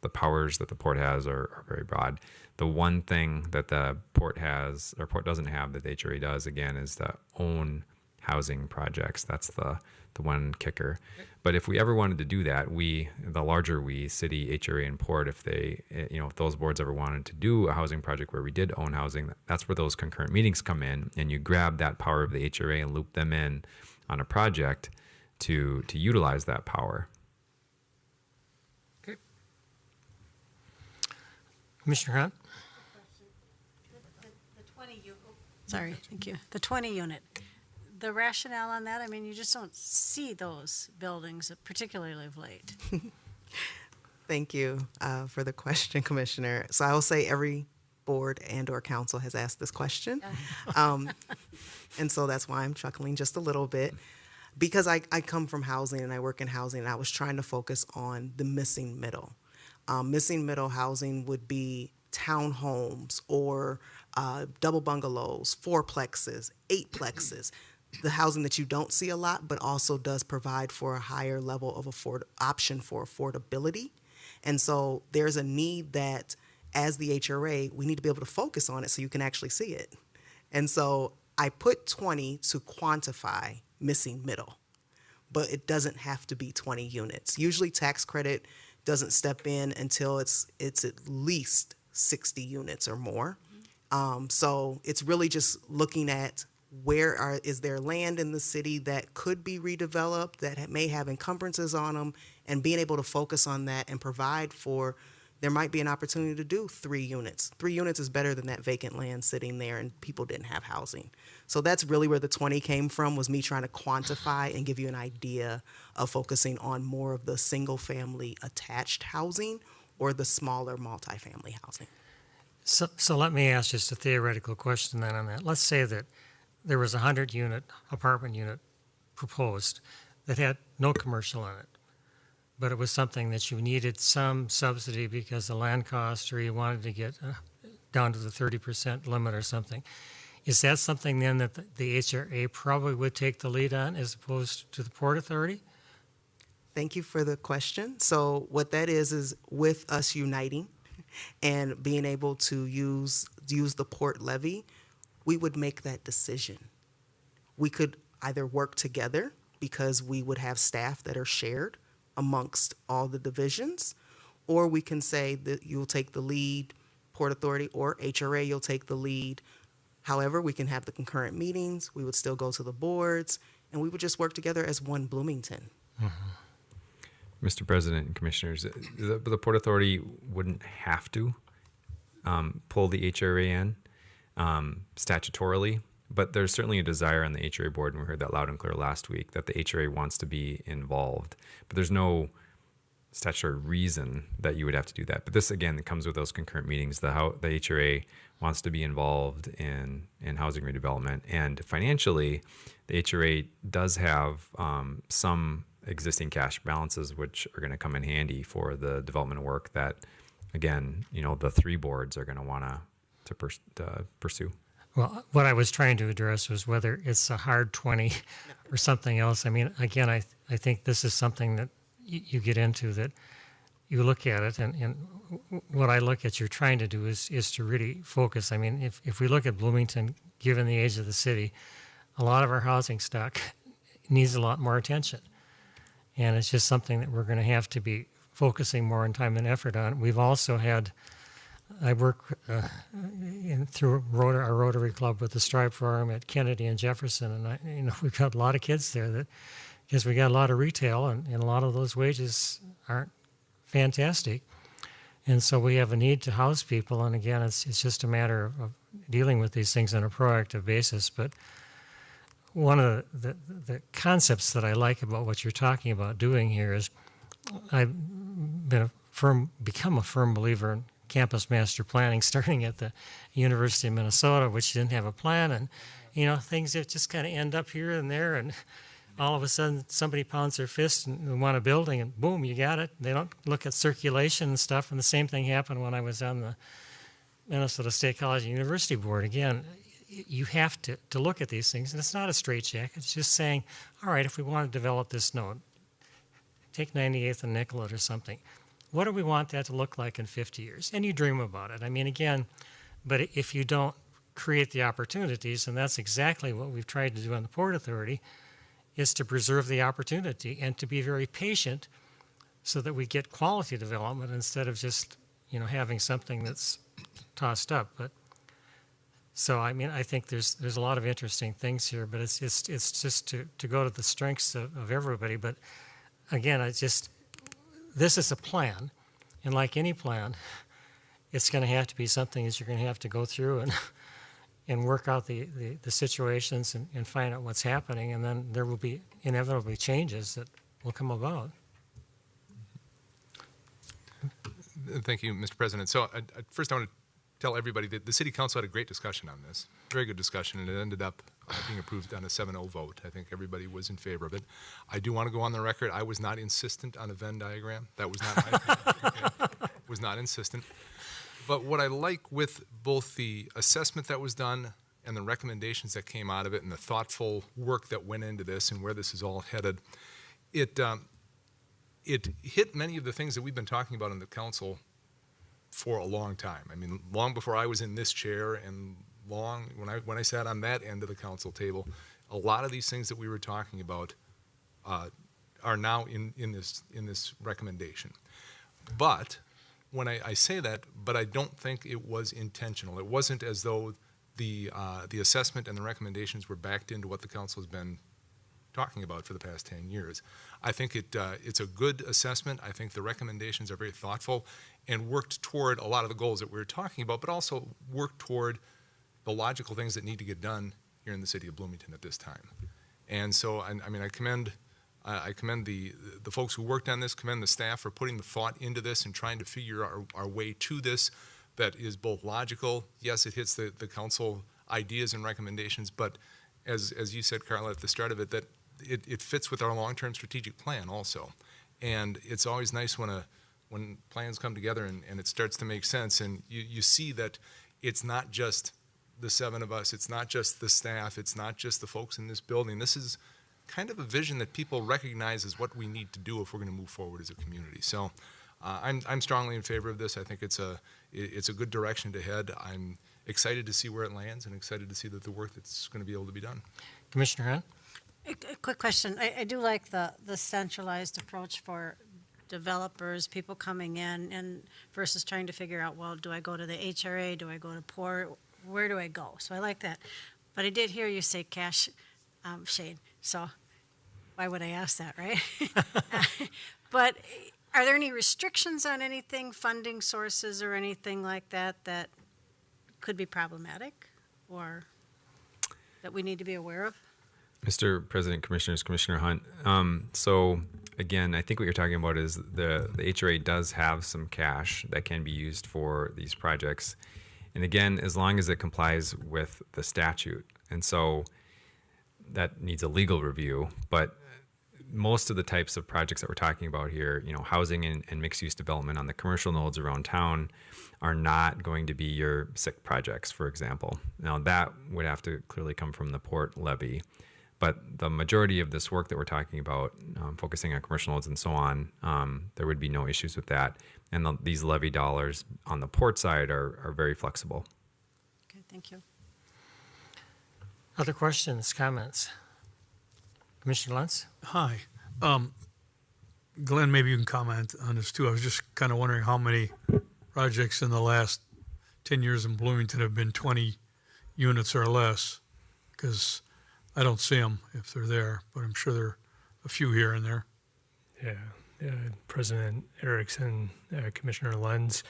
The powers that the port has are very broad. The one thing that the port has, or port doesn't have, that the HRA does, again, is to own housing projects. That's the one kicker. But if we ever wanted to do that, the larger we, city, HRA, and port, if those boards ever wanted to do a housing project where we did own housing, that's where those concurrent meetings come in, and you grab that power of the HRA and loop them in on a project to utilize that power. Commissioner Hunt? The 20 unit. Sorry, thank you. The 20 unit. The rationale on that, I mean, you just don't see those buildings, particularly of late. Thank you for the question, Commissioner. So I will say every board and or council has asked this question. And so that's why I'm chuckling just a little bit. Because I come from housing and I work in housing, and I was trying to focus on the missing middle. Missing middle housing would be townhomes or double bungalows, fourplexes, eightplexes. the housing that you don't see a lot, but also does provide for a higher level of option for affordability. And so there's a need that as the HRA, we need to be able to focus on it so you can actually see it. And so I put 20 to quantify missing middle, but it doesn't have to be 20 units. Usually tax credit doesn't step in until it's at least 60 units or more. So it's really just looking at is there land in the city that could be redeveloped that may have encumbrances on them, and being able to focus on that and provide for, there might be an opportunity to do 3 units. 3 units is better than that vacant land sitting there and people didn't have housing. So that's really where the 20 came from, was me trying to quantify and give you an idea of focusing on more of the single family attached housing or the smaller multifamily housing. So let me ask just a theoretical question then on that. Let's say that there was a 100-unit apartment unit proposed that had no commercial in it, but it was something that you needed some subsidy because the land cost, or you wanted to get down to the 30% limit or something. Is that something then that the HRA probably would take the lead on as opposed to the Port Authority? Thank you for the question. So what that is with us uniting and being able to use the port levy, we would make that decision. We could either work together because we would have staff that are shared amongst all the divisions, or we can say that you'll take the lead, Port Authority, or HRA, you'll take the lead. However, we can have the concurrent meetings, we would still go to the boards, and we would just work together as one Bloomington. Mr. President and Commissioners, the Port Authority wouldn't have to pull the HRA in statutorily, but there's certainly a desire on the HRA board, and we heard that loud and clear last week, that the HRA wants to be involved. But there's no statutory reason that you would have to do that. But this, again, comes with those concurrent meetings. The HRA wants to be involved in housing redevelopment. And financially, the HRA does have some existing cash balances, which are going to come in handy for the development work that, again, the 3 boards are going to want to pursue. Well, what I was trying to address was whether it's a hard 20 or something else. I mean, again, I think this is something that you get into, that you look at it, and what I look at you're trying to do is to really focus. I mean, if we look at Bloomington, given the age of the city, a lot of our housing stock needs a lot more attention. And it's just something that we're going to have to be focusing more in time and effort on. We've also had, I work through our Rotary Club with the Stripe Forum at Kennedy and Jefferson, and we've got a lot of kids there because we got a lot of retail, and a lot of those wages aren't fantastic. And so we have a need to house people, and again, it's just a matter of dealing with these things on a proactive basis. But one of the concepts that I like about what you're talking about doing here is I've become a firm believer in campus master planning, starting at the University of Minnesota, which didn't have a plan, and things that just kind of end up here and there, and all of a sudden somebody pounds their fist and want a building, and boom, you got it. They don't look at circulation and stuff. And the same thing happened when I was on the Minnesota State College and University Board. Again, you have to look at these things, and it's not a straitjacket. It's just saying, all right, if we want to develop this node, take 98th and Nicollet or something. What do we want that to look like in 50 years? And you dream about it. I mean, again, but if you don't create the opportunities, and that's exactly what we've tried to do on the Port Authority, is to preserve the opportunity and to be very patient so that we get quality development instead of just, having something that's tossed up. But so, I mean, I think there's a lot of interesting things here, but it's just to go to the strengths of everybody. But again, this is a plan, and like any plan, it's going to have to be something that you're going to have to go through and work out the situations and find out what's happening, and then there will be inevitably changes that will come about. Thank you, Mr. President. So first I want to tell everybody that the City Council had a great discussion on this, very good discussion, and it ended up being approved on a 7-0 vote. I think everybody was in favor of it. I do want to go on the record. I was not insistent on a Venn diagram. That was not my thing. Okay? Was not insistent. But what I like with both the assessment that was done and the recommendations that came out of it and the thoughtful work that went into this and where this is all headed, it hit many of the things that we've been talking about in the council for a long time. I mean, long before I was in this chair and long when I sat on that end of the council table, a lot of these things that we were talking about are now in this recommendation. But when I say that, but I don't think it was intentional. It wasn't as though the assessment and the recommendations were backed into what the council has been talking about for the past 10 years. I think it's a good assessment. I think the recommendations are very thoughtful and worked toward a lot of the goals that we were talking about, but also worked toward the logical things that need to get done here in the city of Bloomington at this time. And so, I mean, I commend the folks who worked on this, commend the staff for putting the thought into this and trying to figure our way to this that is both logical. Yes, it hits the council ideas and recommendations, but as you said, Carla, at the start of it, that it fits with our long-term strategic plan also. And it's always nice when plans come together and it starts to make sense, and you see that it's not just the seven of us, it's not just the staff, it's not just the folks in this building. This is kind of a vision that people recognize as what we need to do if we're going to move forward as a community. So I'm strongly in favor of this. I think it's a good direction to head. I'm excited to see where it lands and excited to see that the work that's going to be able to be done. Commissioner Hunt? A quick question. I do like the centralized approach for developers, people coming in, and versus trying to figure out, well, do I go to the HRA? Do I go to POR? Where do I go? So I like that. But I did hear you say cash, Shane. So why would I ask that, right? But are there any restrictions on anything, funding sources or anything like that that could be problematic or that we need to be aware of? Mr. President, Commissioners, Commissioner Hunt. So again, I think what you're talking about is the HRA does have some cash that can be used for these projects. And again, as long as it complies with the statute. And so that needs a legal review, but most of the types of projects that we're talking about here, you know, housing and mixed use development on the commercial nodes around town are not going to be your SIC projects, for example. Now that would have to clearly come from the port levy. But the majority of this work that we're talking about, focusing on commercial nodes and so on, there would be no issues with that. And these levy dollars on the port side are very flexible. Okay, thank you. Other questions, comments? Commissioner Lentz? Hi. Glenn, maybe you can comment on this too. I was just kind of wondering how many projects in the last 10 years in Bloomington have been 20 units or less, because I don't see them if they're there, but I'm sure there are a few here and there. Yeah, President Erickson, Commissioner Lenz.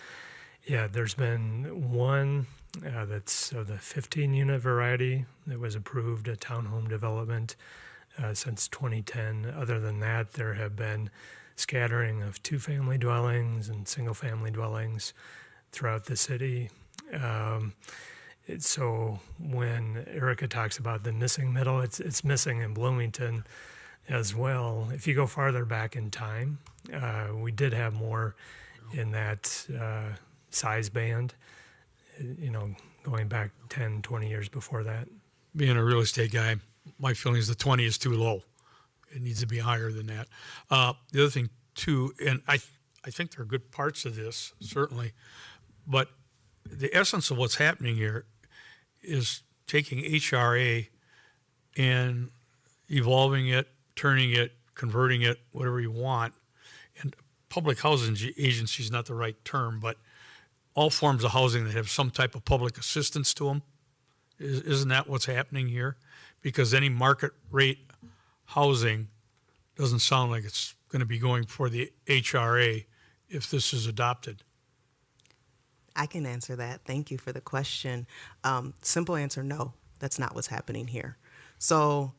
Yeah, there's been one that's of the 15-unit variety that was approved at townhome development since 2010. Other than that, there have been scattering of two-family dwellings and single-family dwellings throughout the city. So when Erica talks about the missing middle, it's missing in Bloomington as well. If you go farther back in time, we did have more in that size band, you know, going back 10, 20 years before that. Being a real estate guy, my feeling is the 20 is too low. It needs to be higher than that. The other thing too, and I think there are good parts of this, certainly, but the essence of what's happening here is taking HRA and evolving it, turning it, converting it, whatever you want. And public housing agency is not the right term, but all forms of housing that have some type of public assistance to them. Isn't that what's happening here? Because any market rate housing doesn't sound like it's going to be going for the HRA if this is adopted. I can answer that. Thank you for the question. Simple answer, no, that's not what's happening here. So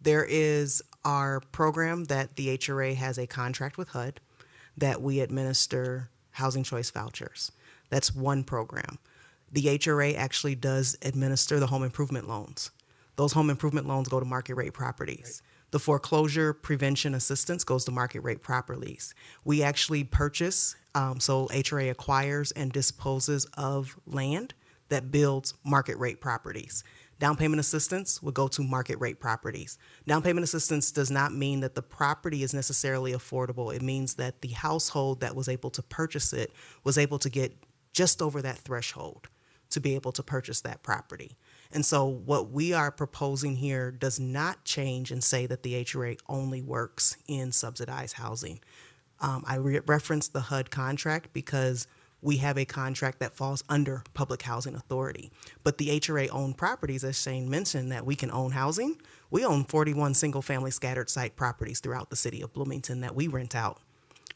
there is our program that the HRA has a contract with HUD that we administer housing choice vouchers. That's one program. The HRA actually does administer the home improvement loans. Those home improvement loans go to market rate properties. Right. The foreclosure prevention assistance goes to market rate properties. We actually purchase, so HRA acquires and disposes of land that builds market rate properties. Down payment assistance would go to market rate properties. Down payment assistance does not mean that the property is necessarily affordable. It means that the household that was able to purchase it was able to get just over that threshold to be able to purchase that property. And so what we are proposing here does not change and say that the HRA only works in subsidized housing. I referenced the HUD contract because we have a contract that falls under Public Housing Authority. But the HRA owned properties, as Shane mentioned, that we can own housing, we own 41 single-family scattered site properties throughout the city of Bloomington that we rent out,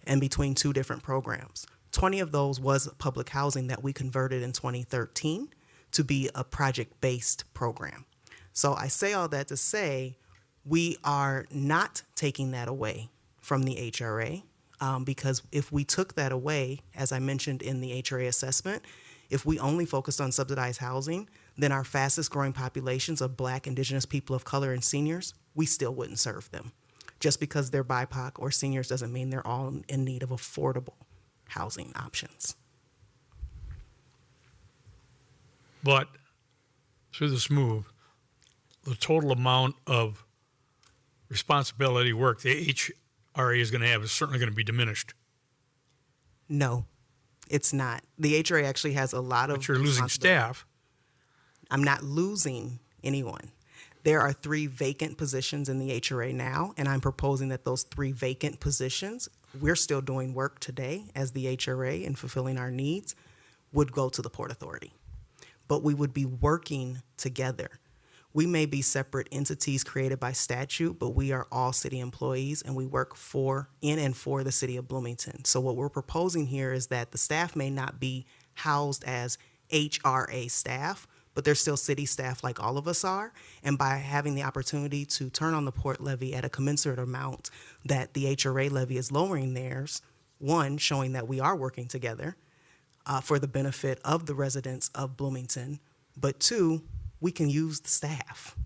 and between 2 different programs. 20 of those was public housing that we converted in 2013 to be a project-based program. So I say all that to say we are not taking that away from the HRA. Because if we took that away, as I mentioned in the HRA assessment, if we only focused on subsidized housing, then our fastest growing populations of Black, Indigenous people of color, and seniors, we still wouldn't serve them. Just because they're BIPOC or seniors doesn't mean they're all in need of affordable housing options. But through this move, the total amount of responsibility work the HRA is going to have is certainly going to be diminished. No, it's not. The HRA actually has a lot of. But you're losing staff. I'm not losing anyone. There are 3 vacant positions in the HRA now, and I'm proposing that those 3 vacant positions, we're still doing work today as the HRA and fulfilling our needs, would go to the Port Authority. But we would be working together. We may be separate entities created by statute, but we are all city employees and we work in and for the city of Bloomington. So what we're proposing here is that the staff may not be housed as HRA staff, but they're still city staff like all of us are. And by having the opportunity to turn on the port levy at a commensurate amount that the HRA levy is lowering theirs, one, showing that we are working together for the benefit of the residents of Bloomington, but 2, we can use the staff.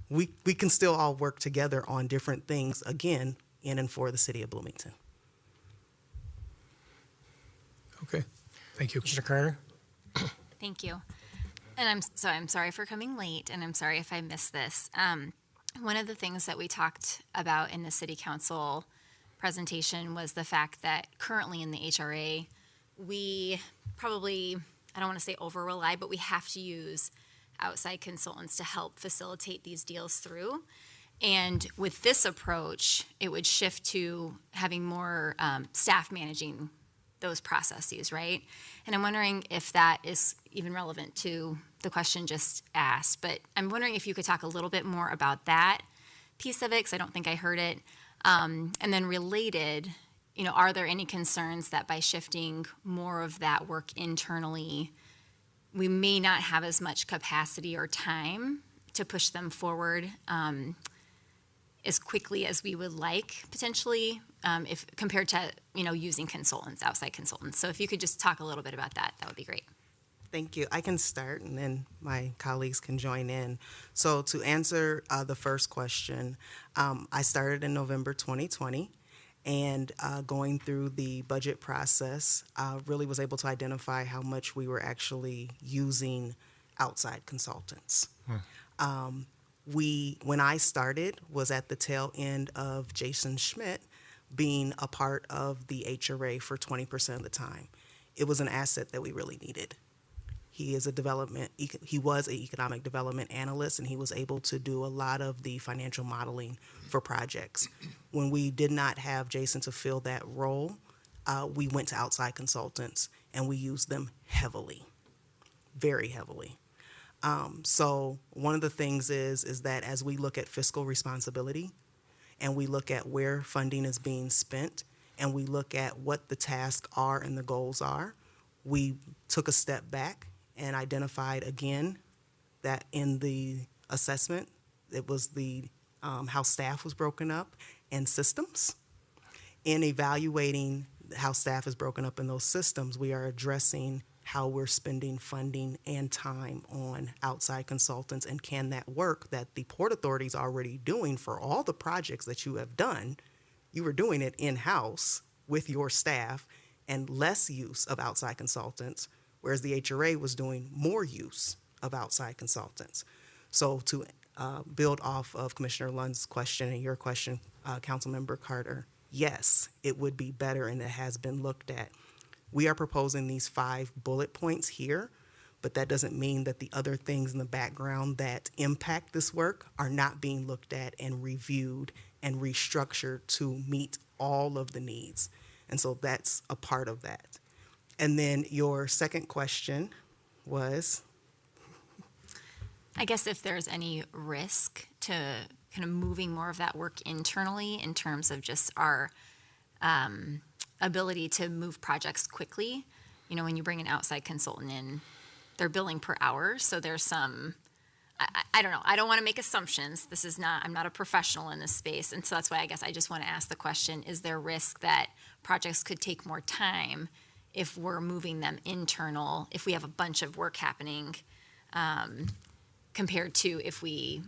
We can still all work together on different things, again, in and for the city of Bloomington. Okay, thank you. Mr. Carter? Thank you. And I'm sorry for coming late, and I'm sorry if I missed this. One of the things that we talked about in the city council presentation was the fact that currently in the HRA, we probably, I don't want to say over-rely, but we have to use outside consultants to help facilitate these deals through. And with this approach, it would shift to having more staff managing those processes, right? And I'm wondering if that is even relevant to the question just asked, but I'm wondering if you could talk a little bit more about that piece of it, because I don't think I heard it. And then related, are there any concerns that by shifting more of that work internally, we may not have as much capacity or time to push them forward as quickly as we would like, potentially, if compared to using consultants, outside consultants. So if you could just talk a little bit about that, that would be great. Thank you. I can start, and then my colleagues can join in. So to answer the first question, I started in November 2020. And going through the budget process, really was able to identify how much we were actually using outside consultants. When I started, was at the tail end of Jason Schmidt being a part of the HRA for 20% of the time. It was an asset that we really needed. He was an economic development analyst, and he was able to do a lot of the financial modeling for projects. When we did not have Jason to fill that role, we went to outside consultants, and we used them heavily, very heavily. So one of the things is that as we look at fiscal responsibility, and we look at where funding is being spent, and we look at what the tasks are and the goals are, we took a step back and identified again that in the assessment, it was the how staff was broken up and systems. In evaluating how staff is broken up in those systems, we are addressing how we're spending funding and time on outside consultants, and can that work that the Port Authority is already doing for all the projects that you have done. You were doing it in-house with your staff and less use of outside consultants. whereas the HRA was doing more use of outside consultants. So to build off of Commissioner Lund's question and your question, Councilmember Carter, yes, it would be better, and it has been looked at. We are proposing these 5 bullet points here, but that doesn't mean that the other things in the background that impact this work are not being looked at and reviewed and restructured to meet all of the needs. And so that's a part of that. And then your second question was? I guess if there's any risk to kind of moving more of that work internally in terms of just our ability to move projects quickly. You know, when you bring an outside consultant in, they're billing per hour. So there's some, I don't know. I don't want to make assumptions. I'm not a professional in this space. And so that's why I guess I just want to ask the question, is there risk that projects could take more time if we're moving them internal, if we have a bunch of work happening, compared to if we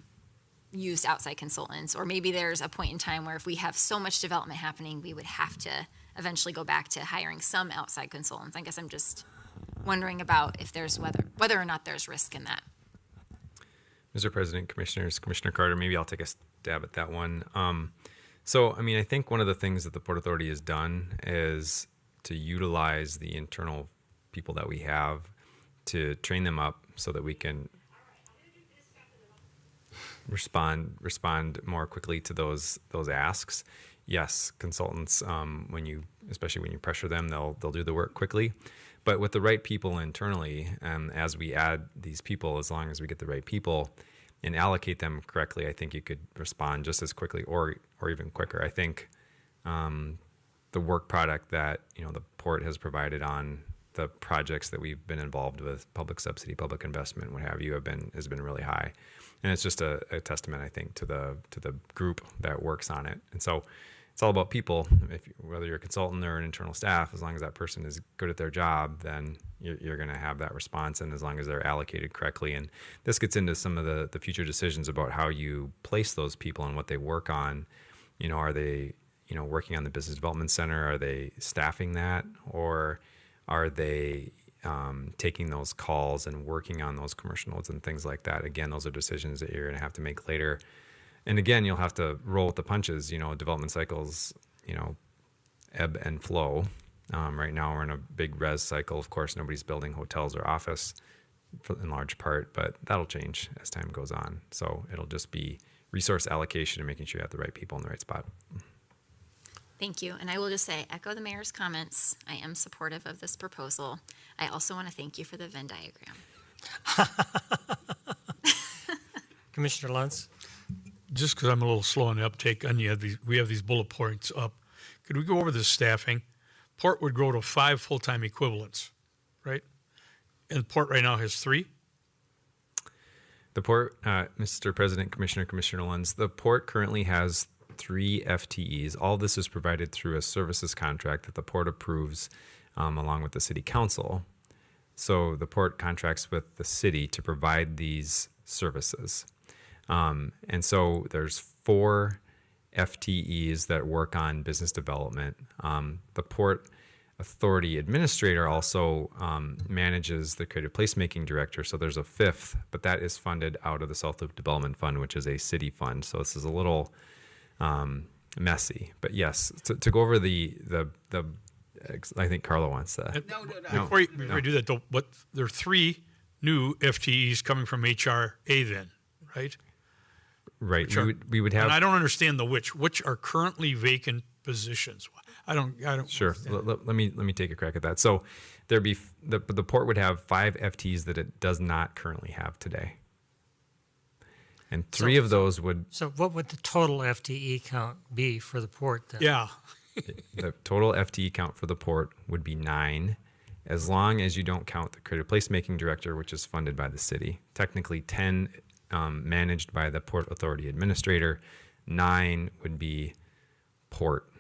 used outside consultants? Or maybe there's a point in time where if we have so much development happening, we would have to eventually go back to hiring some outside consultants. I guess I'm just wondering about if there's whether or not there's risk in that. Mr. President, Commissioners, Commissioner Carter, maybe I'll take a stab at that one. So, I mean, I think one of the things that the Port Authority has done is to utilize the internal people that we have to train them up so that we can respond more quickly to those asks. Yes, consultants, especially when you pressure them, they'll do the work quickly. But with the right people internally, as we add these people, as long as we get the right people and allocate them correctly, I think you could respond just as quickly or even quicker. I think the work product that the port has provided on the projects that we've been involved with, public subsidy, public investment, what have you, has been really high, and it's just a testament, I think, to the group that works on it. And so it's all about people. Whether you're a consultant or an internal staff, as long as that person is good at their job, then you're going to have that response, and as long as they're allocated correctly. And this gets into some of the future decisions about how you place those people and what they work on. Are they working on the business development center? Are they staffing that, or are they taking those calls and working on those commercial notes and things like that? Again, those are decisions that you're going to have to make later. And again, you'll have to roll with the punches. Development cycles, ebb and flow. Right now, we're in a big res cycle. Of course, nobody's building hotels or office in large part, but that'll change as time goes on. So it'll just be resource allocation and making sure you have the right people in the right spot. Thank you. And I will just say, echo the mayor's comments. I am supportive of this proposal. I also want to thank you for the Venn diagram. Commissioner Luntz? Just because I'm a little slow on the uptake, and we have these bullet points up. Could we go over the staffing? Port would grow to 5 full-time equivalents, right? And Port right now has 3? The Port, Mr. President, Commissioner Luntz, the Port currently has 3 FTEs. All this is provided through a services contract that the Port approves along with the City Council. So the Port contracts with the city to provide these services. And so there's 4 FTEs that work on business development. The Port Authority Administrator also manages the Creative Placemaking Director. So there's a 5th, but that is funded out of the South Loop Development Fund, which is a city fund. So this is a little messy. But yes, to go over the I think Carla wants that. No. Before you do that, though, but there are 3 new FTEs coming from HRA then, right? Right. We would have. And I don't understand which are currently vacant positions. I don't. Sure. Let me take a crack at that. So there'd be the Port would have 5 FTEs that it does not currently have today, and 3 of those would. So what would the total FTE count be for the Port then? Yeah. The total FTE count for the Port would be 9, as long as you don't count the Creative Placemaking Director, which is funded by the city. Technically 10 managed by the Port Authority Administrator. 9 would be Port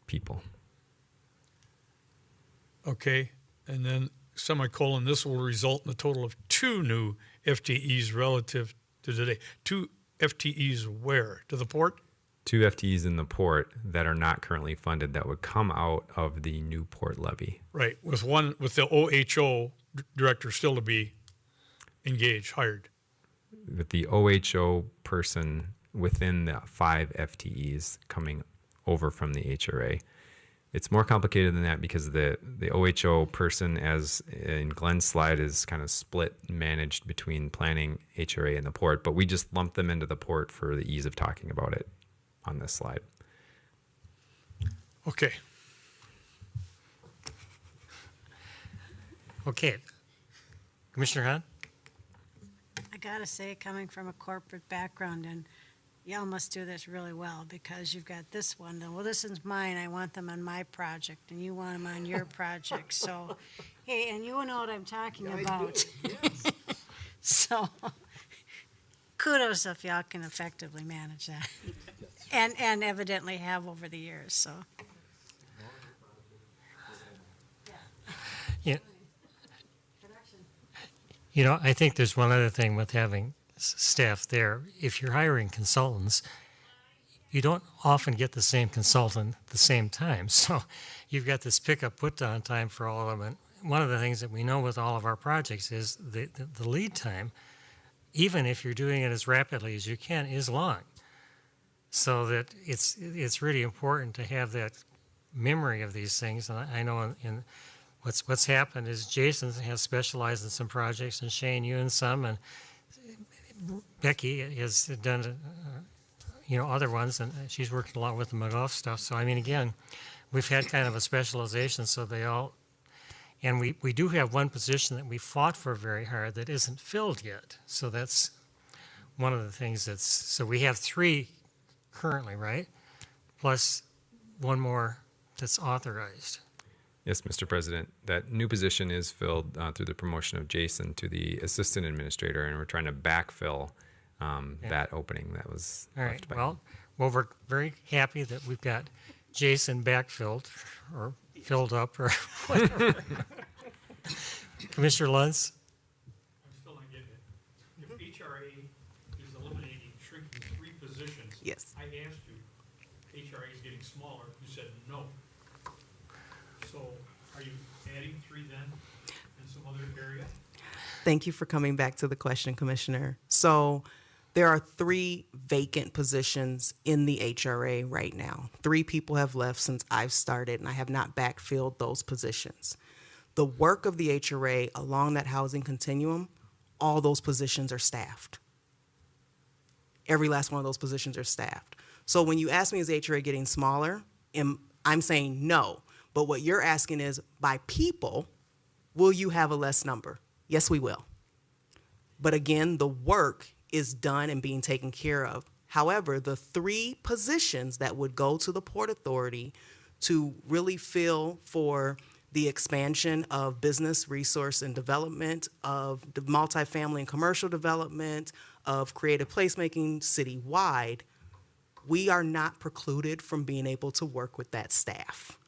people. Okay. And then semicolon, this will result in a total of 2 new FTEs relative to today. 2 FTEs where? To the Port? 2 FTEs in the port that are not currently funded that would come out of the new port levy. Right, with the OHO director still to be engaged, hired. With the OHO person within the 5 FTEs coming over from the HRA. It's more complicated than that because the OHO person, as in Glenn's slide, is kind of split managed between planning, HRA, and the port, but we just lumped them into the port for the ease of talking about it on this slide. Okay. Okay. Commissioner Hahn? I gotta say, coming from a corporate background, and y'all must do this really well because you've got this one. Well, this is mine. I want them on my project, and you want them on your project. So, hey, and you know what I'm talking about. Yes. So, kudos if y'all can effectively manage that, and evidently have over the years. So, Yeah. You know, I think there's one other thing with having staff there. If you're hiring consultants, you don't often get the same consultant at the same time. So you've got this pick-up, put-down time for all of them. And one of the things that we know with all of our projects is the lead time, even if you're doing it as rapidly as you can, is long. So that it's really important to have that memory of these things. And I know in what's happened is Jason has specialized in some projects, and Shane, you in some, and Becky has done, other ones, and she's worked a lot with the McGough stuff. So, I mean, again, we've had kind of a specialization, so they all, and we do have one position that we fought for very hard that isn't filled yet. So that's one of the things so we have 3 currently, right? Plus one more that's authorized. Yes, Mr. President. That new position is filled through the promotion of Jason to the assistant administrator, and we're trying to backfill that opening that was All right. left by Well, we're very happy that we've got Jason backfilled or filled up or whatever. Commissioner Luntz? I'm still not getting it. If HRA is eliminating, shrinking 3 positions. Yes. I asked you, HRA is getting smaller. You said no. So are you adding 3 then in some other area? Thank you for coming back to the question, Commissioner. So there are 3 vacant positions in the HRA right now. 3 people have left since I've started, and I have not backfilled those positions. The work of the HRA along that housing continuum, all those positions are staffed. Every last one of those positions are staffed. So when you ask me, is the HRA getting smaller? I'm saying no. But what you're asking is, by people, will you have a less number? Yes, we will. But again, the work is done and being taken care of. However, the 3 positions that would go to the Port Authority to really fill for the expansion of business, resource, and development, of the multifamily and commercial development, of creative placemaking citywide, we are not precluded from being able to work with that staff.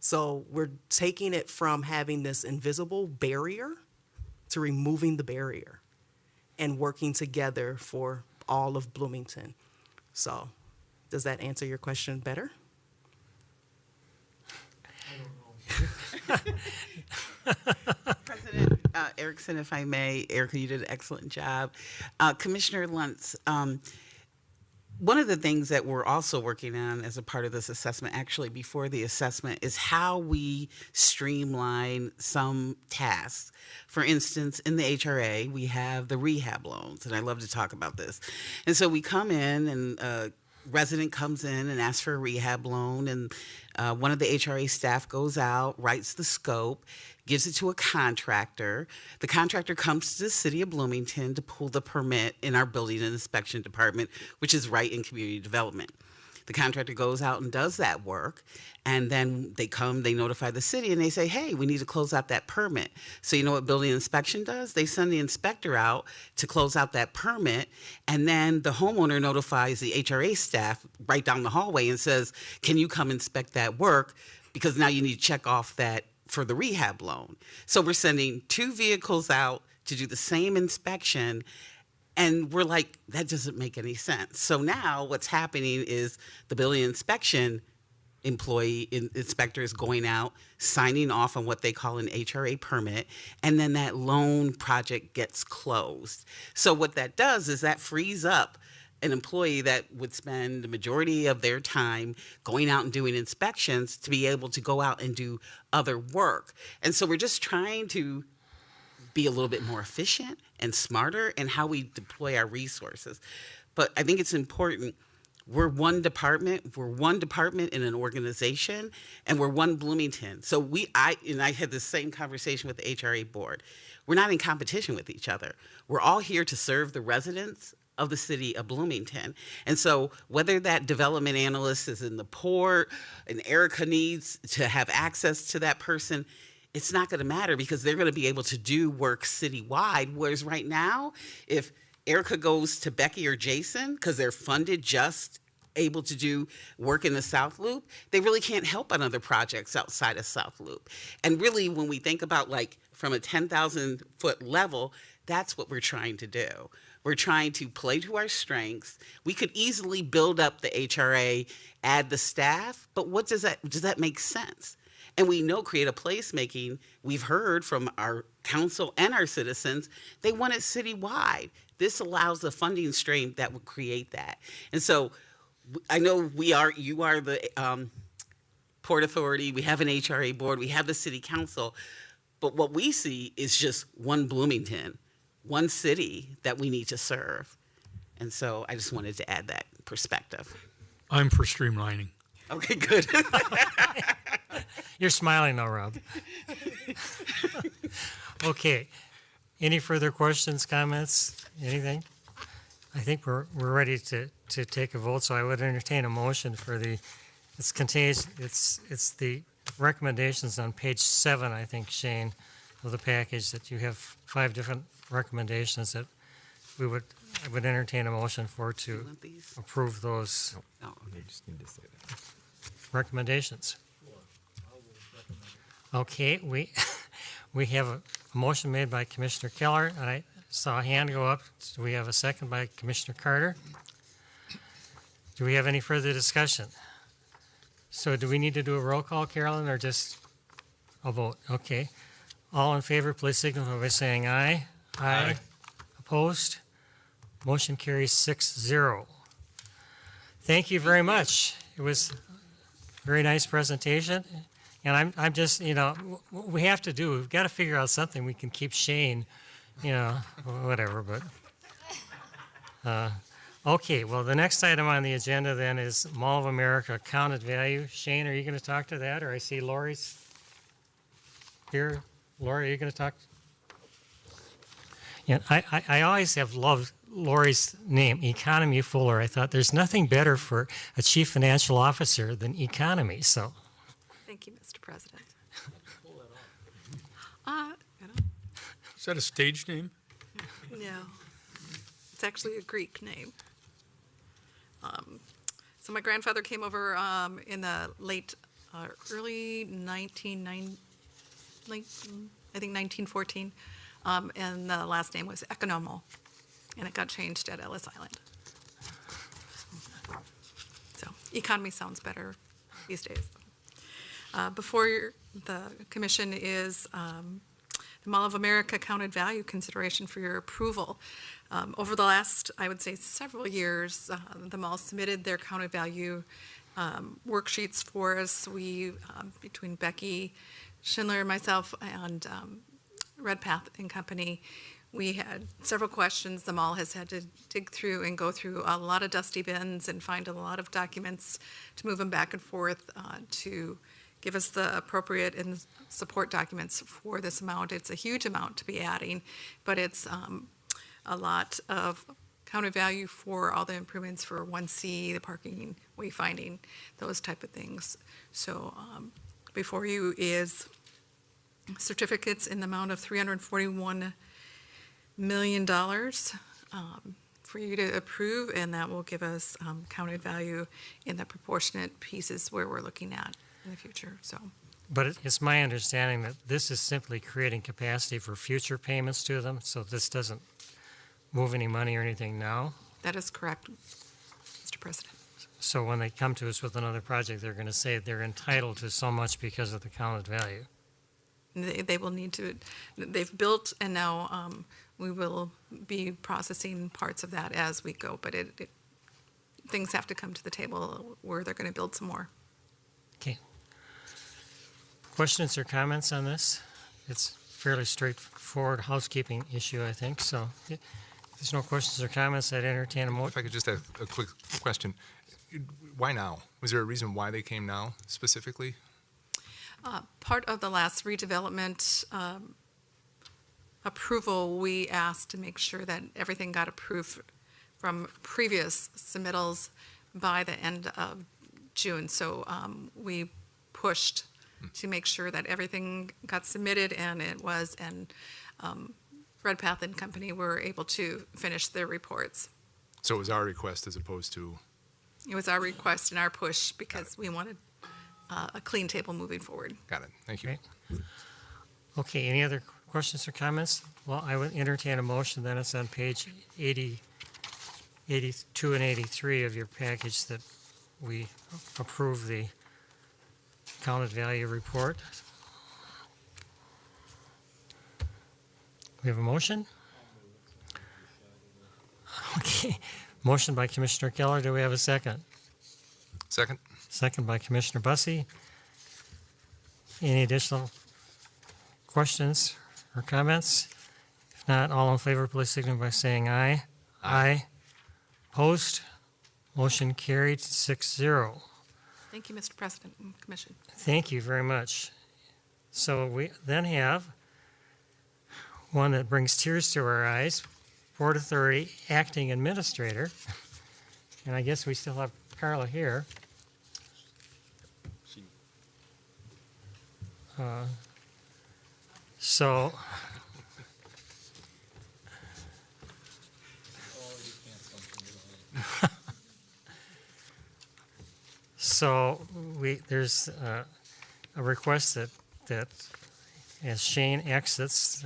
So we're taking it from having this invisible barrier to removing the barrier and working together for all of Bloomington. So does that answer your question better? President Erickson, if I may, Erica, you did an excellent job. Commissioner Luntz, one of the things that we're also working on as a part of this assessment, actually before the assessment, is how we streamline some tasks. For instance, in the HRA, we have the rehab loans, and I love to talk about this. And so we come in, and a resident comes in and asks for a rehab loan, and one of the HRA staff goes out, writes the scope, gives it to a contractor. The contractor comes to the city of Bloomington to pull the permit in our building and inspection department, which is right in community development. The contractor goes out and does that work, and then they notify the city, and they say, hey, we need to close out that permit. So you know what building inspection does? They send the inspector out to close out that permit, and then the homeowner notifies the HRA staff right down the hallway and says, can you come inspect that work? Because now you need to check off that for the rehab loan. So we're sending 2 vehicles out to do the same inspection And we're like, that doesn't make any sense. So now what's happening is the building inspection inspector is going out, signing off on what they call an HRA permit, and then that loan project gets closed. So what that does is that frees up an employee that would spend the majority of their time going out and doing inspections to be able to go out and do other work. And so we're just trying to be a little bit more efficient and smarter in how we deploy our resources. But I think it's important. We're one department in an organization, and we're one Bloomington. So I had the same conversation with the HRA board. We're not in competition with each other. We're all here to serve the residents of the city of Bloomington. And so whether that development analyst is in the port and Erica needs to have access to that person, it's not going to matter because they're going to be able to do work citywide. Whereas right now, if Erica goes to Becky or Jason because they're funded just able to do work in the South Loop, they really can't help on other projects outside of South Loop. And really, when we think about like from a 10,000 foot level, that's what we're trying to do. We're trying to play to our strengths. We could easily build up the HRA, add the staff, but does that make sense? And we know creative placemaking, we've heard from our council and our citizens, they want it citywide. This allows the funding stream that would create that. And so I know you are the Port Authority, we have an HRA board, we have the city council, but what we see is just one Bloomington, one city that we need to serve. And so I just wanted to add that perspective. I'm for streamlining. Okay, good. You're smiling now, Rob. Okay. Any further questions, comments, anything? I think we're ready to take a vote, so I would entertain a motion for it's the recommendations on page 7, I think, Shane, of the package, that you have 5 different recommendations that I would entertain a motion for to approve those You just need to say that. recommendations. Okay, we have a motion made by Commissioner Keller, and I saw a hand go up. Do we have a second by Commissioner Carter? Do we have any further discussion? So do we need to do a roll call, Carolyn, or just a vote? Okay. All in favor, please signify by saying aye. Aye. Opposed? Motion carries 6-0. Thank you very much. It was a very nice presentation. And I'm just, what we have to do, we've got to figure out something we can keep Shane, whatever, but. Okay, well, the next item on the agenda then is Mall of America counted value. Shane, are you going to talk to that? Or I see Lori's here. Lori, are you going to talk? Yeah, I always have loved Lori's name, Economy Fuller. I thought there's nothing better for a chief financial officer than economy, so. Thank you, Mr. President. Is that a stage name? No, it's actually a Greek name. So my grandfather came over in the early 1914, and the last name was Economo, and it got changed at Ellis Island. So economy sounds better these days. Before the commission is the Mall of America counted value consideration for your approval. Over the last, I would say, several years, the mall submitted their counted value worksheets for us. We, between Becky Schindler, myself, and Redpath and Company, we had several questions. The mall has had to dig through and go through a lot of dusty bins and find a lot of documents to move them back and forth to give us the appropriate and support documents for this amount. It's a huge amount to be adding, but it's a lot of counted value for all the improvements for 1C, the parking, wayfinding, those type of things. So before you is certificates in the amount of $341 million for you to approve, and that will give us counted value in the proportionate pieces where we're looking at in the future. So, But it's my understanding that this is simply creating capacity for future payments to them, so this doesn't move any money or anything now. That is correct, Mr. President. So when they come to us with another project, they're going to say they're entitled to so much because of the counted value. They will need to, they've built, and now we will be processing parts of that as we go, but things have to come to the table where they're going to build some more. Okay. Questions or comments on this? It's fairly straightforward housekeeping issue, I think. So if there's no questions or comments, I'd entertain a If motion. I could just have a quick question. Why now? Was there a reason why they came now specifically? Part of the last redevelopment approval, we asked to make sure that everything got approved from previous submittals by the end of June. So we pushed to make sure that everything got submitted, and it was, and Redpath and Company were able to finish their reports. So it was our request as opposed to, It was our request and our push because we wanted a clean table moving forward. got it, thank you. Okay. Okay, any other questions or comments? Well, I would entertain a motion, then it's on page 82 and 83 of your package that we approve the counted value report. We have a motion? Okay, motion by Commissioner Keller. Do we have a second? Second? Second by Commissioner Bussey. Any additional questions or comments? If not, all in favor, please signify by saying aye. Aye. Opposed? Motion carried 6-0. Thank you, Mr. President and Commission. Thank you very much. So we then have one that brings tears to our eyes, Port Authority Acting Administrator. And I guess we still have Carla here. So so there's a request that as Shane exits,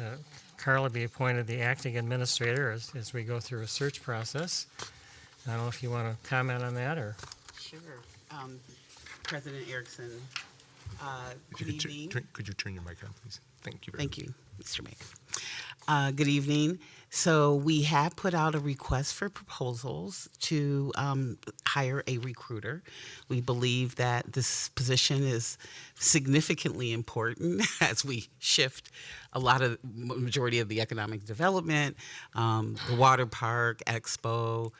Carla be appointed the acting administrator as we go through a search process. I don't know if you want to comment on that or. Sure. President Erickson, If you good could, evening. could you turn your mic on, please? Thank you very Thank you, Mr. Mayor. Good evening. So we have put out a request for proposals to hire a recruiter. We believe that this position is significantly important as we shift a lot of majority of the economic development, the water park, Expo,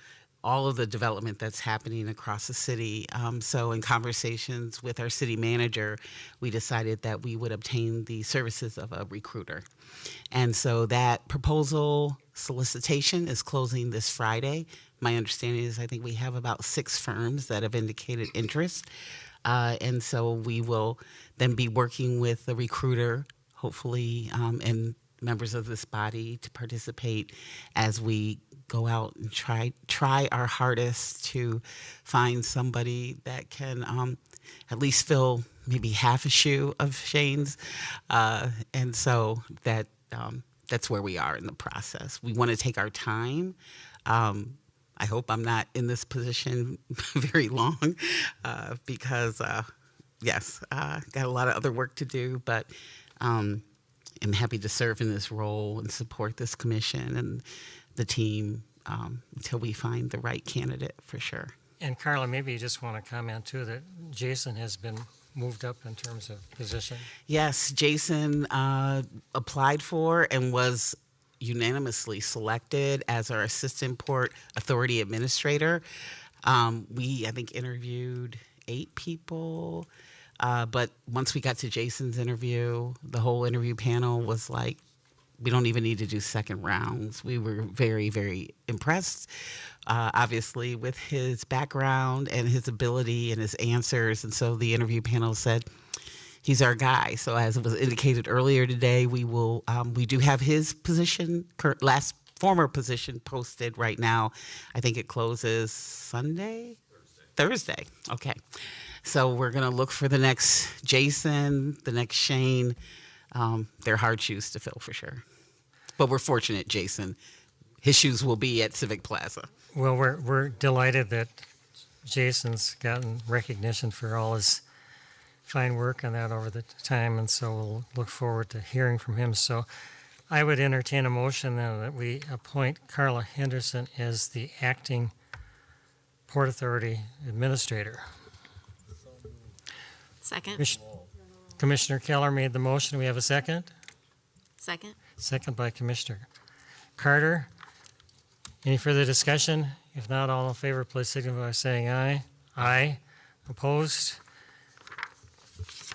all of the development that's happening across the city. So in conversations with our city manager, we decided that we would obtain the services of a recruiter. And so that proposal solicitation is closing this Friday. My understanding is I think we have about 6 firms that have indicated interest. And so we will then be working with the recruiter, hopefully, and members of this body to participate as we go out and try our hardest to find somebody that can at least fill maybe half a shoe of Shane's. And so that's where we are in the process. We want to take our time. I hope I'm not in this position very long because, yes, got a lot of other work to do, but I'm happy to serve in this role and support this commission and the team until we find the right candidate for sure. And Carla, maybe you just want to comment too that Jason has been moved up in terms of position. Yes, Jason applied for and was unanimously selected as our Assistant Port Authority Administrator. We, I think, interviewed 8 people, but once we got to Jason's interview, the whole interview panel was like, we don't even need to do second rounds. We were very, very impressed, obviously, with his background and his ability and his answers. And so the interview panel said, he's our guy. So as it was indicated earlier today, we do have his position, former position posted right now. I think it closes Sunday? Thursday. Okay. So we're going to look for the next Jason, the next Shane. They're hard shoes to fill for sure. But we're fortunate Jason his shoes will be at Civic Plaza. Well, we're delighted that Jason's gotten recognition for all his fine work on that over the time, and so we'll look forward to hearing from him. So I would entertain a motion then that we appoint Carla Henderson as the acting Port Authority Administrator. Second. Commissioner Keller made the motion. We have a second? Second. Second by Commissioner Carter. Any further discussion? If not, all in favor, please signify by saying aye. Aye. Opposed?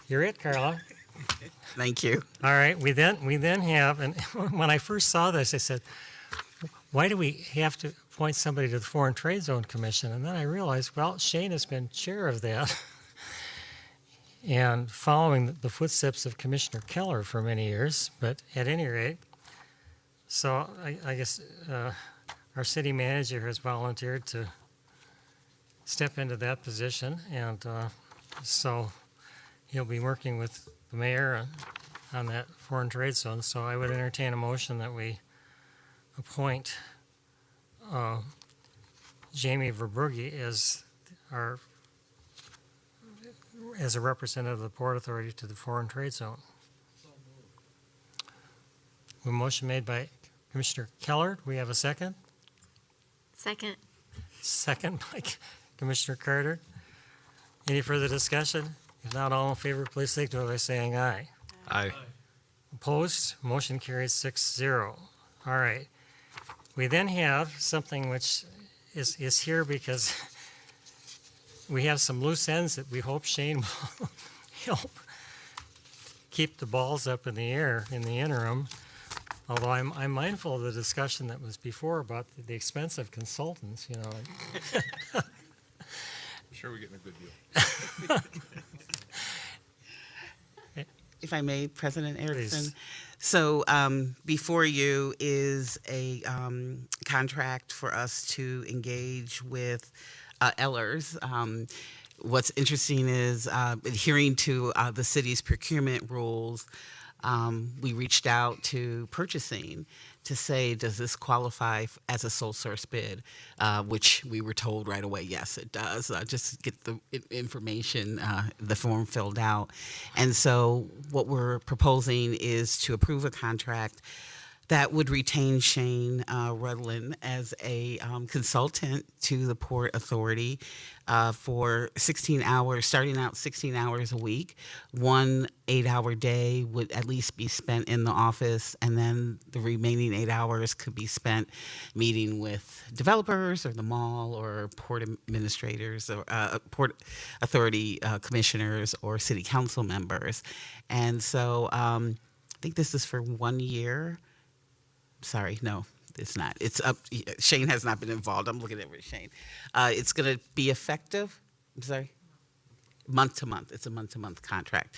You're it, Carla. Thank you. All right, we then have, and when I first saw this, I said, why do we have to appoint somebody to the Foreign Trade Zone Commission? And then I realized, well, Shane has been chair of that and following the footsteps of Commissioner Keller for many years, but at any rate, so I guess our city manager has volunteered to step into that position, and so he'll be working with the mayor on that foreign trade zone. So I would entertain a motion that we appoint Jamie Verbrugge as a representative of the Port Authority to the Foreign Trade Zone. A motion made by Commissioner Keller. Do we have a second? Second. Second by Commissioner Carter. Any further discussion? If not, all in favor, please signify by saying aye. Aye. Opposed? Motion carries 6-0. All right. We then have something which is here because we have some loose ends that we hope Shane will help keep the balls up in the air in the interim. Although I'm mindful of the discussion that was before about the expense of consultants, you know. I'm sure we're getting a good deal. If I may, President Erickson. Please. So before you is a contract for us to engage with Ellers. What's interesting is adhering to the city's procurement rules, we reached out to purchasing to say, does this qualify as a sole source bid? Which we were told right away, yes, it does. Just get the information, the form filled out. And so what we're proposing is to approve a contract that would retain Shane Rudlin as a consultant to the Port Authority for 16 hours, starting out 16 hours a week. 1 8-hour day would at least be spent in the office, and then the remaining 8 hours could be spent meeting with developers or the mall or port administrators or Port Authority commissioners or city council members. And so I think this is for 1 year. Sorry, no, it's not. It's up. Shane has not been involved. I'm looking at Shane. It's going to be effective. I'm sorry. Month to month. It's a month-to-month contract.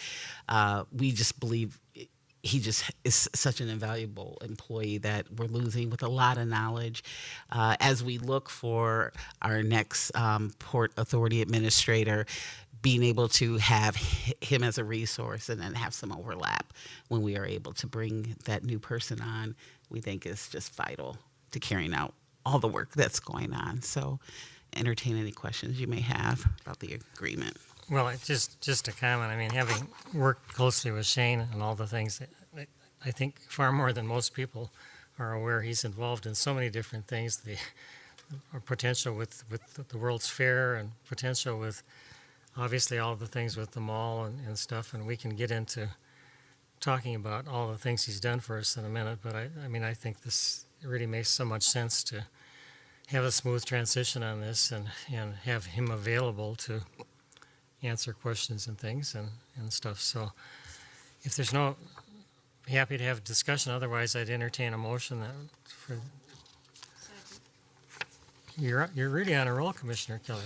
We just believe he just is such an invaluable employee that we're losing with a lot of knowledge. As we look for our next Port Authority administrator, being able to have him as a resource and then have some overlap when we are able to bring that new person on, we think is just vital to carrying out all the work that's going on. So entertain any questions you may have about the agreement. Well, just a comment. I mean, having worked closely with Shane and all the things, I think far more than most people are aware, he's involved in so many different things. The potential with the World's Fair and potential with obviously all the things with the mall and stuff. And we can get into talking about all the things he's done for us in a minute. But I mean, I think this really makes so much sense to have a smooth transition on this and have him available to answer questions and things and stuff. So if there's no, happy to have a discussion. Otherwise, I'd entertain a motion that for. You're really on a roll, Commissioner Keller.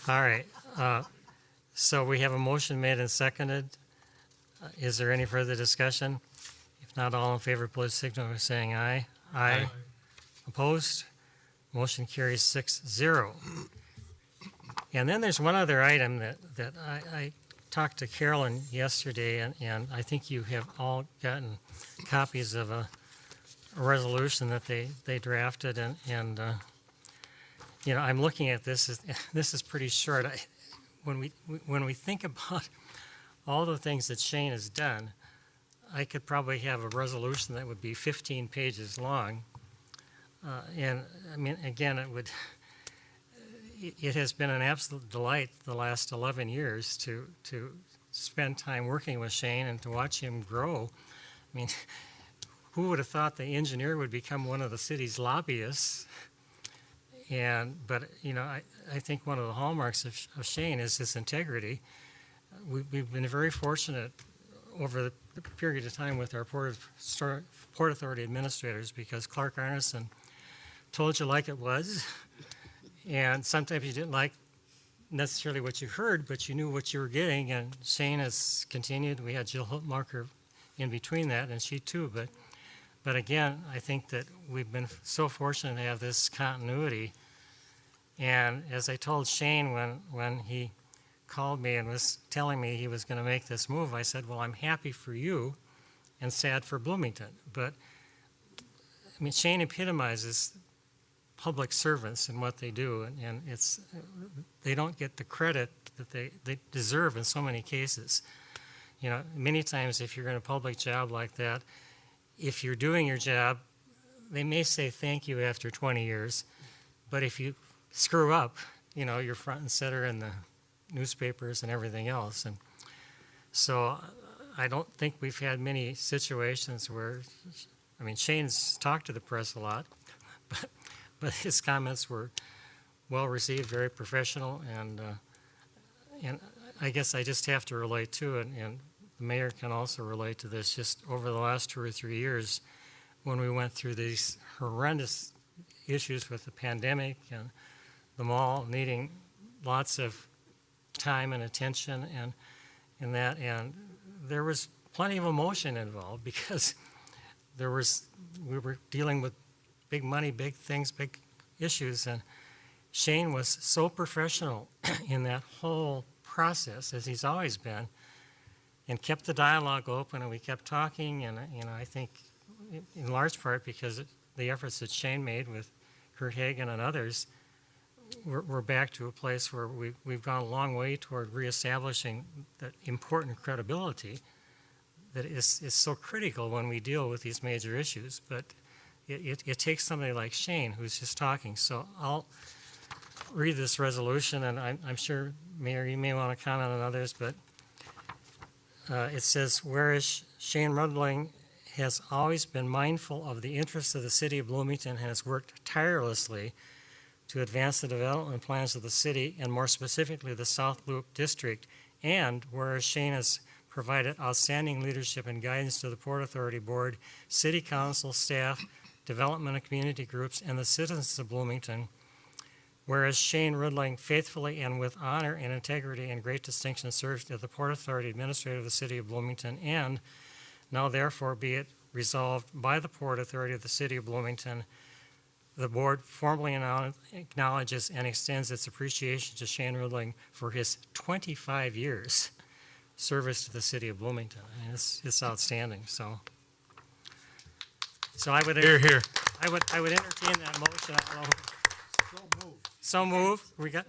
All right. So we have a motion made and seconded. Is there any further discussion? If not, all in favor, please signal by saying aye. Aye. Opposed? Motion carries 6-0. And then there's one other item that I talked to Carolyn yesterday, and I think you have all gotten copies of a resolution that they drafted, and you know, I'm looking at this. This is pretty short. When we think about all the things that Shane has done, I could probably have a resolution that would be 15 pages long. And I mean, again, it has been an absolute delight the last 11 years to spend time working with Shane and to watch him grow. I mean, who would have thought the engineer would become one of the city's lobbyists? But you know, I think one of the hallmarks of Shane is his integrity. We've been very fortunate over the period of time with our Port Authority administrators, because Clark Arneson told you like it was, and sometimes you didn't like necessarily what you heard, but you knew what you were getting, and Shane has continued. We had Jill Hiltmarker in between that, and she too, but again, I think that we've been so fortunate to have this continuity. And as I told Shane when he called me and was telling me he was going to make this move, I said, well, I'm happy for you and sad for Bloomington. But, I mean, Shane epitomizes public servants and what they do, and they don't get the credit that they deserve in so many cases. You know, many times if you're in a public job like that, if you're doing your job, they may say thank you after 20 years, but if you screw up, you know, you're front and center in the newspapers and everything else. And so I don't think we've had many situations where, I mean, Shane's talked to the press a lot, but his comments were well received, very professional, and I guess I just have to relate to it, and the mayor can also relate to this. Just over the last 2 or 3 years, when we went through these horrendous issues with the pandemic and the mall needing lots of time and attention and there was plenty of emotion involved, because we were dealing with big money, big things, big issues, and Shane was so professional in that whole process, as he's always been, and kept the dialogue open, and we kept talking, and you know, I think in large part because of the efforts that Shane made with Kurt Hagan and others, we're back to a place where we've gone a long way toward reestablishing that important credibility that is so critical when we deal with these major issues. But it takes somebody like Shane who's just talking. So I'll read this resolution, and I'm sure, Mayor, you may want to comment on others, but it says, whereas Shane Rudling has always been mindful of the interests of the city of Bloomington and has worked tirelessly to advance the development plans of the city, and more specifically the South Loop District, and whereas Shane has provided outstanding leadership and guidance to the Port Authority Board, City Council, staff, development and community groups, and the citizens of Bloomington, whereas Shane Rudling faithfully and with honor and integrity and great distinction served as the Port Authority Administrator of the City of Bloomington, and now therefore be it resolved by the Port Authority of the City of Bloomington, the board formally acknowledges and extends its appreciation to Shane Rudling for his 25 years service to the city of Bloomington. I mean, it's outstanding. So I would Here. I would entertain that motion. I don't know. So move. We got.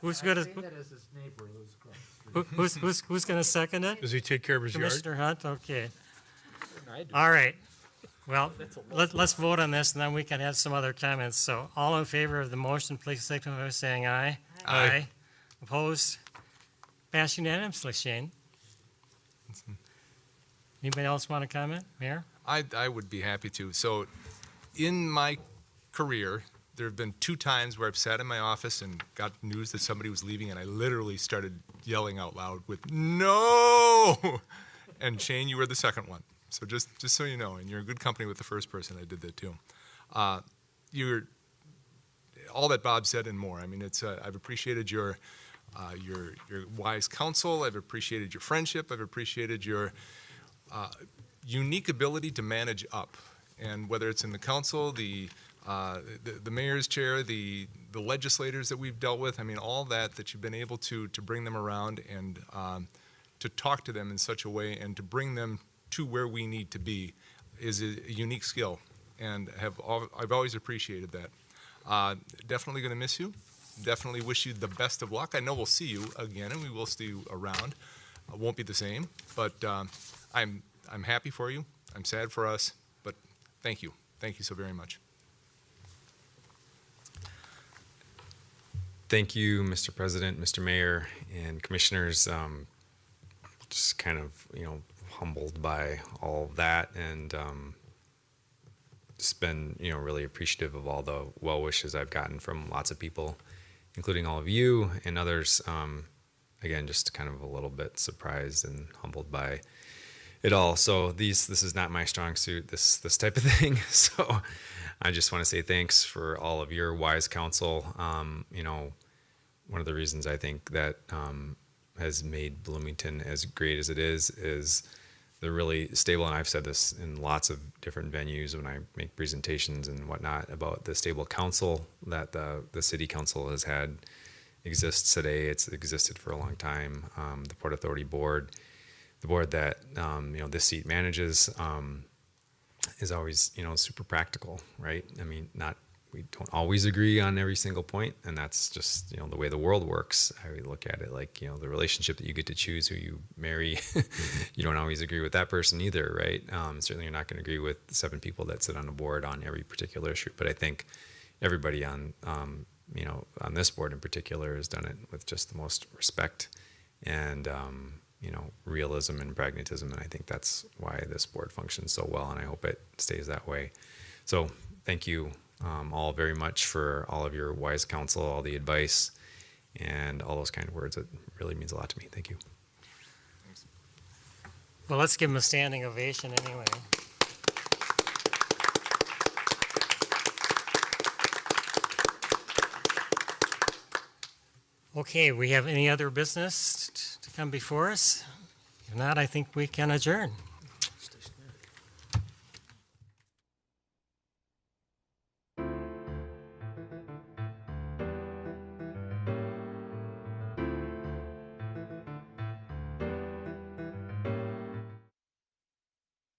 Who's going to? That as his neighbor lives across the street. Who's going to second it? Does he take care of his yard? Commissioner Hunt. Okay. I do. All right. Well, let's vote on this, and then we can have some other comments. So all in favor of the motion, please signify by saying aye. Aye. Opposed? Passed unanimously, Shane. Anybody else want to comment, Mayor? I would be happy to. So in my career, there have been 2 times where I've sat in my office and got news that somebody was leaving, and I literally started yelling out loud with, "No!" And Shane, you were the second one. So just so you know, and you're in good company with the first person that did that too. You're all that Bob said and more. I mean, I've appreciated your wise counsel. I've appreciated your friendship. I've appreciated your unique ability to manage up. And whether it's in the council, the the mayor's chair, the legislators that we've dealt with. I mean, all that you've been able to bring them around and to talk to them in such a way and to bring them to where we need to be is a unique skill, and I've always appreciated that. Definitely going to miss you. Definitely wish you the best of luck. I know we'll see you again, and we will see you around. It won't be the same, but I'm happy for you. I'm sad for us, but thank you. Thank you so very much. Thank you, Mr. President, Mr. Mayor, and Commissioners. Just kind of, humbled by all of that, and just been, really appreciative of all the well wishes I've gotten from lots of people, including all of you and others. Again, just kind of a little bit surprised and humbled by it all. So this is not my strong suit, this type of thing. So I just want to say thanks for all of your wise counsel. One of the reasons I think that has made Bloomington as great as it is they're really stable, and I've said this in lots of different venues when I make presentations and whatnot about the stable council that the city council has had exists today. It's existed for a long time. The Port Authority board, the board that this seat manages, is always super practical, right? I mean, we don't always agree on every single point, and that's just the way the world works. I would look at it like the relationship that you get to choose who you marry. You don't always agree with that person either, right? Certainly, you're not going to agree with 7 people that sit on a board on every particular issue. But I think everybody on on this board in particular has done it with just the most respect and realism and pragmatism, and I think that's why this board functions so well, and I hope it stays that way. So thank you all very much for all of your wise counsel, all the advice, and all those kind of words. It really means a lot to me. Thank you. Thanks. Well, let's give him a standing ovation anyway. Okay, we have any other business to come before us? If not, I think we can adjourn.